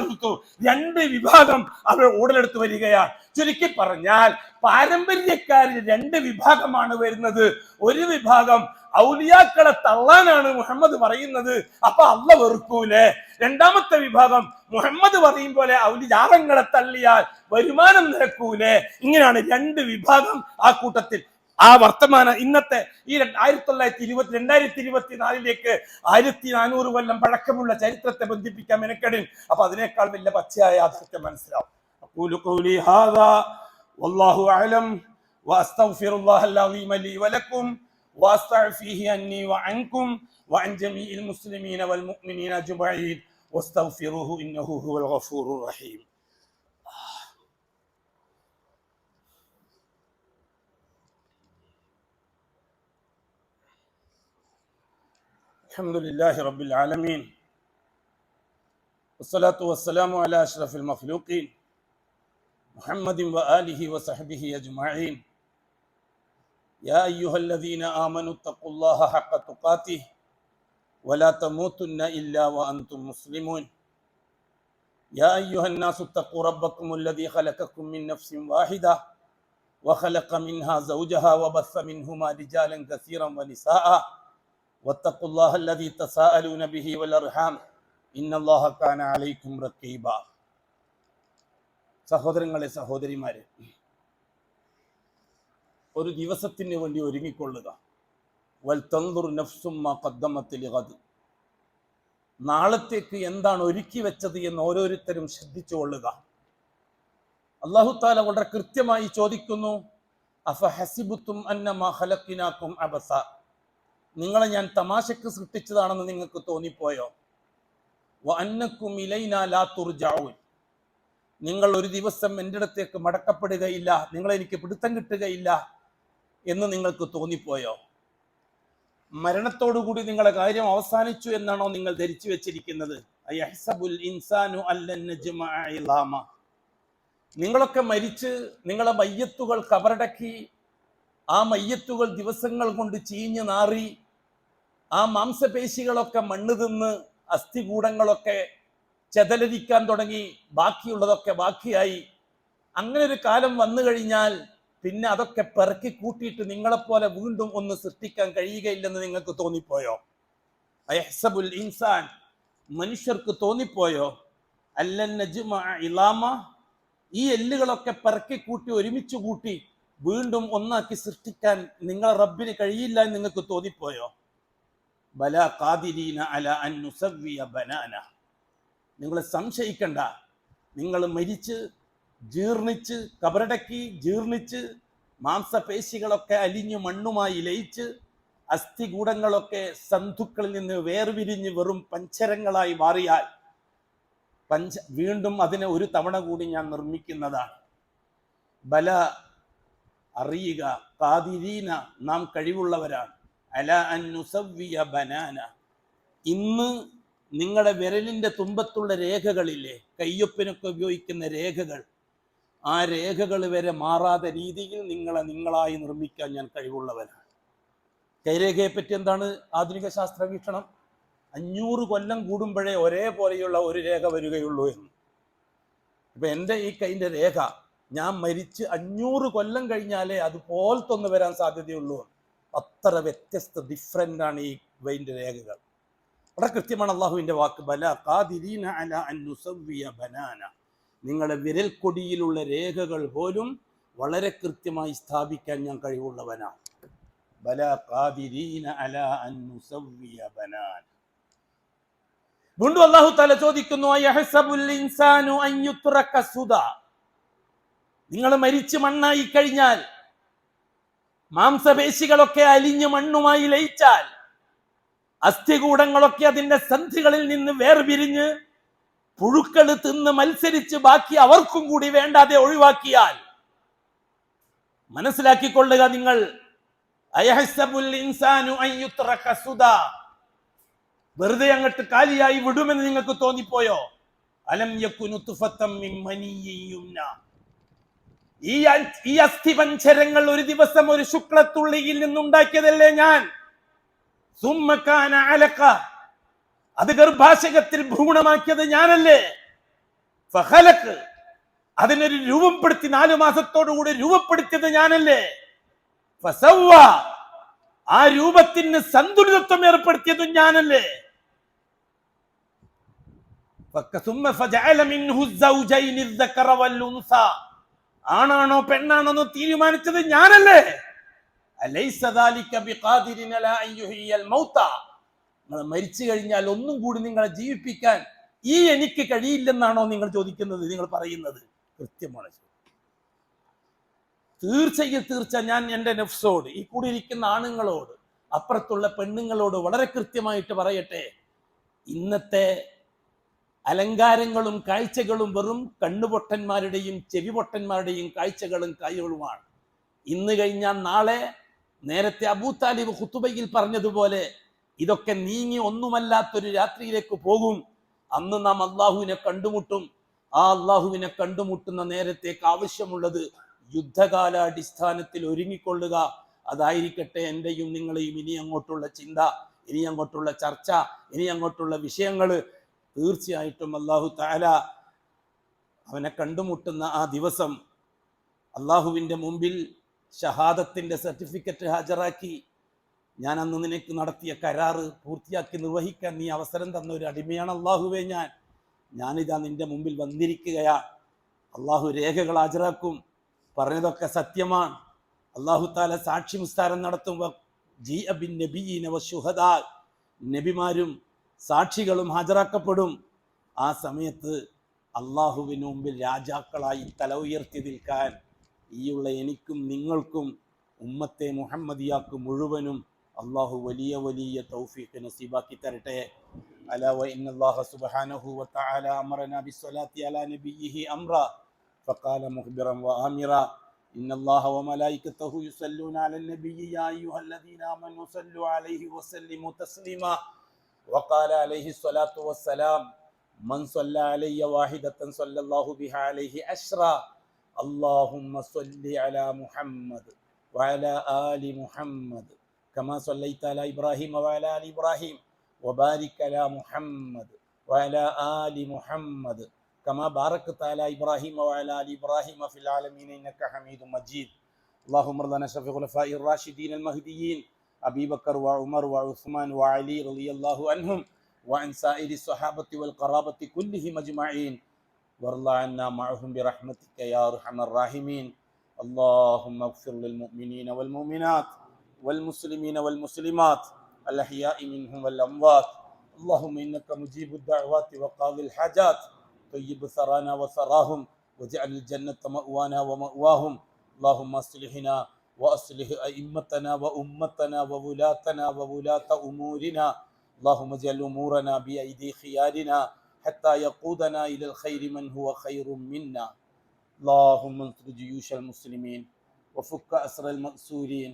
[SPEAKER 1] 2 വിഭാഗം അവർ ഉടലെടുത്ത് വരികയാണ്. ചുരുക്കി പറഞ്ഞാൽ പാരമ്പര്യക്കാരിൽ 2 വിഭാഗമാണ് വരുന്നത്. ഒരു വിഭാഗം ഔലിയാക്കളെ തള്ളാനാണ് മുഹമ്മദ് പറയുന്നത്, അപ്പൊ അള്ള വെറുക്കൂലേ. രണ്ടാമത്തെ വിഭാഗം മുഹമ്മദ് പറയും പോലെ ഔലിയാറങ്ങളെ തള്ളിയാൽ വരുമാനം നിരക്കൂലേ. ഇങ്ങനെയാണ് 2 വിഭാഗം ആ കൂട്ടത്തിൽ. ആ വർത്തമാനം ഇന്നത്തെ ഈ 2024 1400 കൊല്ലം പഴക്കമുള്ള ചരിത്രത്തെ ബന്ധിപ്പിക്കാൻ മെനക്കെടും. അപ്പൊ അതിനേക്കാൾ വലിയ പച്ചയായ യാഥാർത്ഥ്യം മനസ്സിലാവും. അഖൂലു ഖൗലി ഹാദാ വല്ലാഹു അഅലം വഅസ്തഗ്ഫിറുല്ലാഹൽ അലീമ ലീ വലക്കും വഅസ്തഗ്ഫിഹി അന്നി വഅൻകും വഅൻ ജമീഇൽ മുസ്ലിമീന വൽ മുഅ്മിനീന അജ്മഈൻ വസ്തഗ്ഫിറുഹു ഇന്നഹു ഹുവൽ ഗഫൂറുർ റഹീം. الحمد لله رب العالمين വസ്സലാത്തു വസ്സലാമു അലാ അഷ്റഫിൽ മഖ്ലൂഖീൻ മുഹമ്മദിൻ വആലിഹി വസഹ്ബിഹി അജ്മഈൻ. യാ അയ്യുഹല്ലദീന ആമനു തഖുല്ലാഹ ഹഖ്ക തുഖാതിഹി വലാ തമൂതുന്ന ഇല്ലാ വഅൻതും മുസ്ലിമൂൻ. യാ അയ്യുഹന്നാസു തഖൂ റബ്ബക്കുമുല്ലദീ ഖലഖക്കും മിൻ നഫ്സിൻ വാഹിദ വഖലഖ മിൻഹാ സൗജഹാ വബസ്സ മിൻഹുമാ റിജാലൻ കസീറൻ വനിസാഅ വത്തഖുല്ലാഹ അല്ലദീ തസാഅലൂന ബിഹി വൽ അർഹാം ഇന്നല്ലാഹ കാന അലൈക്കും റഖീബ. സഹോദരങ്ങളെ, സഹോദരിമാരെ, ഒരു ദിവസത്തിന് വേണ്ടി ഒരുങ്ങിക്കൊള്ളുക. വൽ തൻദുർ നഫ്സും മാ ഖദ്ദമത് ലിഗദ്. നാളത്തേക്ക് എന്താണ് ഒരുക്കി വെച്ചത് എന്ന് ഓരോരുത്തരും ശ്രദ്ധിച്ചുകൊള്ളുക. അല്ലാഹു തആല വളരെ കൃത്യമായി ചോദിക്കുന്നു, അഫഹസിബുത്തും അന്നമാ ഖലഖ്നാകും അബസ. നിങ്ങളെ ഞാൻ തമാശക്ക് സൃഷ്ടിച്ചതാണെന്ന് നിങ്ങൾക്ക് തോന്നിപ്പോയോ? വഅന്നകും ഇലൈനാ ലാ തുർജഊൻ. നിങ്ങൾ ഒരു ദിവസം എൻ്റെ അടുത്തേക്ക് മടക്കപ്പെടുകയില്ല, നിങ്ങളെ എനിക്ക് പിടുത്തം കിട്ടുകയില്ല എന്ന് നിങ്ങൾക്ക് തോന്നിപ്പോയോ? മരണത്തോടുകൂടി നിങ്ങളുടെ കാര്യം അവസാനിച്ചു എന്നാണോ നിങ്ങൾ ധരിച്ചു വെച്ചിരിക്കുന്നത്? അയഹ്സബുൽ ഇൻസാനു അല്ലൻ നജ്മഅ ഇളാമ. നിങ്ങളൊക്കെ മരിച്ച് നിങ്ങളെ മയ്യത്തുകൾ കബറടക്കി, ആ മയ്യത്തുകൾ ദിവസങ്ങൾ കൊണ്ട് ചീഞ്ഞു നാറി, ആ മാംസപേശികളൊക്കെ മണ്ണ് തിന്ന് അസ്ഥികൂടങ്ങളൊക്കെ ചെതലരിക്കാൻ തുടങ്ങി, ബാക്കിയുള്ളതൊക്കെ ബാക്കിയായി. അങ്ങനെ ഒരു കാലം വന്നു കഴിഞ്ഞാൽ പിന്നെ അതൊക്കെ പെറുക്കി കൂട്ടിയിട്ട് നിങ്ങളെപ്പോലെ വീണ്ടും ഒന്ന് സൃഷ്ടിക്കാൻ കഴിയുകയില്ലെന്ന് നിങ്ങൾക്ക് തോന്നിപ്പോയോ? അയഹ്സബുൽ ഇൻസാൻ, മനുഷ്യർക്ക് തോന്നിപ്പോയോ? അല്ലൻ നജ്മഅ ഇളാമ, ഈ എല്ലുകളൊക്കെ പെറുക്കി കൂട്ടി ഒരുമിച്ച് കൂട്ടി വീണ്ടും ഒന്നാക്കി സൃഷ്ടിക്കാൻ നിങ്ങളെ റബ്ബിന് കഴിയില്ല എന്ന് നിങ്ങൾക്ക് തോന്നിപ്പോയോ? ബലാ ഖാദിരീന അലാ അൻ നുസവ്വിയ ബനാന. നിങ്ങൾ സംശയിക്കണ്ട, നിങ്ങൾ മരിച്ച് ജീർണിച്ച് കബറടക്കി ജീർണിച്ച് മാംസപേശികളൊക്കെ അലിഞ്ഞു മണ്ണുമായി ലയിച്ച് അസ്ഥികൂടങ്ങളൊക്കെ സന്ധുക്കളിൽ നിന്ന് വേർപിരിഞ്ഞ് വെറും പഞ്ചരങ്ങളായി മാറിയാൽ വീണ്ടും അതിനെ ഒരു തവണ കൂടി ഞാൻ നിർമ്മിക്കുന്നതാണ്. ബല, അറിയുക, ഖാദിരീന, നാം കഴിവുള്ളവരാണ്. അലാ അൻ നുസവ്വിയ ബനാന. ഇന്ന് നിങ്ങളുടെ വിരലിൻ്റെ തുമ്പത്തുള്ള രേഖകളില്ലേ, കയ്യൊപ്പിനൊക്കെ ഉപയോഗിക്കുന്ന രേഖകൾ, ആ രേഖകൾ വരെ മാറാത്ത രീതിയിൽ നിങ്ങളെ നിങ്ങളായി നിർമ്മിക്കാൻ ഞാൻ കഴിവുള്ളവനാണ്. കൈരേഖയെ പറ്റി എന്താണ് ആധുനിക ശാസ്ത്ര വീക്ഷണം? 500 കൊല്ലം കൂടുമ്പോഴേ ഒരേപോലെയുള്ള ഒരു രേഖ വരികയുള്ളൂ എന്ന്. ഇപ്പൊ എൻ്റെ ഈ കൈൻ്റെ രേഖ ഞാൻ മരിച്ച് 500 കൊല്ലം കഴിഞ്ഞാലേ അതുപോലത്തെ ഒന്ന് വരാൻ സാധ്യതയുള്ളൂ. അത്ര വ്യത്യസ്ത ഡിഫറൻ്റ് ആണ് ഈ വൈൻ്റെ രേഖകൾ. വളരെ കൃത്യമാണ് അള്ളാഹുവിൻ്റെ വാക്ക്, ബല ഖാദിരീന അലാ അൻ നുസവ്വിയ ബനാന. നിങ്ങളുടെ വിരൽ കൊടിയിലുള്ള രേഖകൾ പോലും വളരെ കൃത്യമായി സ്ഥാപിക്കാൻ ഞാൻ കഴിവുള്ളവനാണ്. ബല ഖാദിരീന അലാ അൻ നുസവ്വിയ ബനാന. വീണ്ടും അല്ലാഹു തആല ചോദിക്കുന്നു, അയഹ്സബുൽ ഇൻസാനു അൻ യുത്രക സുദാ. നിങ്ങൾ മരിച്ച് മണ്ണായി കഴിഞ്ഞാൽ, മാംസപേശികളൊക്കെ അലിഞ്ഞ് മണ്ണുമായി ലയിച്ചാൽ, അസ്ഥികൂടങ്ങളൊക്കെ അതിന്റെ സന്ധികളിൽ നിന്ന് വേർപിരിഞ്ഞ് പുഴുക്കൾ തിന്ന് മത്സരിച്ച് ബാക്കി അവർക്കും കൂടി വേണ്ടാതെ ഒഴിവാക്കിയാൽ, മനസ്സിലാക്കിക്കൊള്ളുക നിങ്ങൾ, അയഹ്സബുൽ ഇൻസാനു അൻ യുത്രക സുദാ, വെറുതെ അങ്ങോട്ട് കാലിയായി വിടുമെന്ന് നിങ്ങൾക്ക് തോന്നിപ്പോയോ? അലം യകുനു തുഫത്തം മിൻ മനിയ്യിൻ യുംന. ഈ അസ്ഥിപഞ്ചരങ്ങൾ ഒരു ദിവസം ഒരു ശുക്ലത്തുള്ളിയിൽ നിന്നുണ്ടാക്കിയതല്ലേ ഞാൻ? സുമ്മ കാന അലഖ, അത് ഗർഭാശയത്തിൽ ഭ്രൂണമാക്കിയത് ഞാനല്ലേ? ഫഖലഖ്, അതിനൊരു രൂപപ്പെടുത്തി 4 മാസത്തോടുകൂടി രൂപപ്പെടുത്തിയത് ഞാനല്ലേ? ഫസവ്വ, ആ രൂപത്തിന് സന്തുലിതത്വം ഏർപ്പെടുത്തിയത് ഞാനല്ലേ? സുമ്മ ഫജഅല മിൻഹു സൗജൈനി الذكر والانثى, ആണാണോ പെണ്ണാണോ എന്ന് തീരുമാനിച്ചത് ഞാനല്ലേ? അലൈസ ദാലിക ബിഖാദിരിൻ അലാ അൻ യുഹ്യിയൽ മൗത. നിങ്ങൾ മരിച്ചു കഴിഞ്ഞാൽ ഒന്നും കൂടി നിങ്ങളെ ജീവിപ്പിക്കാൻ ഈ എനിക്ക് കഴിയില്ലെന്നാണോ നിങ്ങൾ ചോദിക്കുന്നത്, നിങ്ങൾ പറയുന്നത്? കൃത്യമാണ്. തീർച്ച ഞാൻ എൻ്റെ നഫ്സോട്, ഈ കൂടിയിരിക്കുന്ന ആണുങ്ങളോട്, അപ്പുറത്തുള്ള പെണ്ണുങ്ങളോട് വളരെ കൃത്യമായിട്ട് പറയട്ടെ, ഇന്നത്തെ അലങ്കാരങ്ങളും കാഴ്ചകളും വെറും കണ്ണുപൊട്ടന്മാരുടെയും ചെവിപൊട്ടന്മാരുടെയും കാഴ്ചകളും കായ്കളുമാണ്. ഇന്ന് കഴിഞ്ഞാൽ നാളെ, നേരത്തെ അബൂ താലിബ് ഖുതുബയിൽ പറഞ്ഞതുപോലെ, ഇതൊക്കെ നീങ്ങി ഒന്നുമല്ലാത്തൊരു രാത്രിയിലേക്ക് പോകും. അന്ന് നാം അള്ളാഹുവിനെ കണ്ടുമുട്ടും. ആ അള്ളാഹുവിനെ കണ്ടുമുട്ടുന്ന നേരത്തേക്ക് ആവശ്യമുള്ളത് യുദ്ധകാലാടിസ്ഥാനത്തിൽ ഒരുങ്ങിക്കൊള്ളുക. അതായിരിക്കട്ടെ എൻ്റെയും നിങ്ങളെയും ഇനി അങ്ങോട്ടുള്ള ചിന്ത, ഇനി അങ്ങോട്ടുള്ള ചർച്ച, ഇനി അങ്ങോട്ടുള്ള വിഷയങ്ങൾ. തീർച്ചയായിട്ടും അള്ളാഹു തആല അവനെ കണ്ടുമുട്ടുന്ന ആ ദിവസം അള്ളാഹുവിൻ്റെ മുമ്പിൽ ഷഹാദത്തിൻ്റെ സർട്ടിഫിക്കറ്റ് ഹാജരാക്കി, ഞാൻ അന്ന് നിനക്ക് നടത്തിയ കരാറ് പൂർത്തിയാക്കി നിർവഹിക്കാൻ നീ അവസരം തന്ന ഒരു അടിമയാണ് അള്ളാഹുവേ, ഞാനിതാ നിന്റെ മുമ്പിൽ വന്നിരിക്കുകയാണ്. അള്ളാഹു രേഖകൾ ഹാജരാക്കും, പറഞ്ഞതൊക്കെ സത്യമാണ്. അള്ളാഹു താല സാക്ഷി മുസ്താരം നടത്തും. നബിമാരും സാക്ഷികളും ഹാജരാക്കപ്പെടും. ആ സമയത്ത് അള്ളാഹുവിന് മുമ്പിൽ രാജാക്കളായി തല ഉയർത്തി നിൽക്കാൻ ഈയുള്ള എനിക്കും നിങ്ങൾക്കും ഉമ്മത്തെ മുഹമ്മദിയാക്ക് മുഴുവനും അള്ളാഹു വലിയ വലിയ തൗഫീഖ് നസീബാക്കി തരട്ടെ. അലാ വ ഇന്നല്ലാഹ സുബ്ഹാനഹു വ തആല അമറനാ ബിസ്സലാത്തി അലാ നബിയിഹി അംറ ഫഖാല മുഖ്ബിറൻ വ ആമിറ ഇന്നല്ലാഹ വ മലായികതഹു യുസല്ലൂന അലൻ നബിയ്യി യാ അയ്യുഹല്ലദീന ആമനൂ സല്ലു അലൈഹി വസല്ലിമു തസ്ലീമാ വഖാല അലൈഹി സ്വലാത്തു വസ്സലാം മൻ സല്ല അലയ്യ വാഹിദതൻ സല്ലല്ലാഹു ബിഹാ അലൈഹി അശ്റ اللهم صل على محمد وعلى آل محمد كما صليت على إبراهيم وعلى آل إبراهيم وبارك على محمد وعلى آل محمد كما باركت على إبراهيم وعلى آل إبراهيم في العالمين إنك حميد مجيد. اللهم ارض عن شفيع الخلفاء الراشدين المهديين أبي بكر وعمر وعثمان وعلي رضي الله عنهم وعن سائر الصحابة والقرابة كلهم أجمعين وارض عنا معهم برحمتك يا أرحم الراحمين. اللهم اغفر للمؤمنين والمؤمنات والمسلمين والمسلمات الأحياء منهم والأموات. اللهم إنك مجيب الدعوات وقاضي الحاجات. طيب ثرانا وثراهم واجعل الجنة مأوانا ومأواهم. اللهم اصلحنا وأصلح أئمتنا وأمتنا وولاتنا وولاة أمورنا. اللهم اجعل أمورنا بأيدي خيارنا حتى يقودنا إلى الخير من هو خير منا. اللهم انصر جيوش المسلمين وفك أسر المأسورين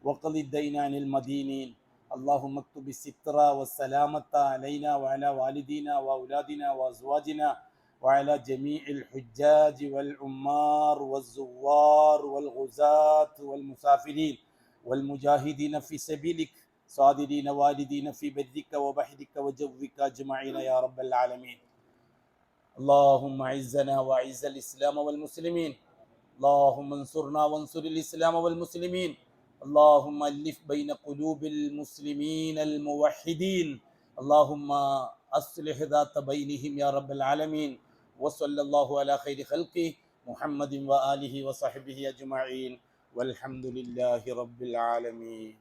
[SPEAKER 1] وقض الدين عن المدينين. اللهم اكتب الستر والسلامة علينا وعلى والدينا وأولادنا وأزواجنا وعلى جميع الحجاج والعمار والزوار والغزاة والمسافرين والمجاهدين في سبيلك صادرين والدين في برك وبحرك وجوك أجمعين يا رب العالمين. اللهم أعزنا وأعز الإسلام والمسلمين. اللهم انصرنا وانصر الإسلام والمسلمين. اللهم ألف بين قلوب المسلمين الموحدين. اللهم أصلح ذات بينهم يا رب العالمين. وصلى الله على خير خلقه محمد وآله وصحبه أجمعين والحمد لله رب العالمين.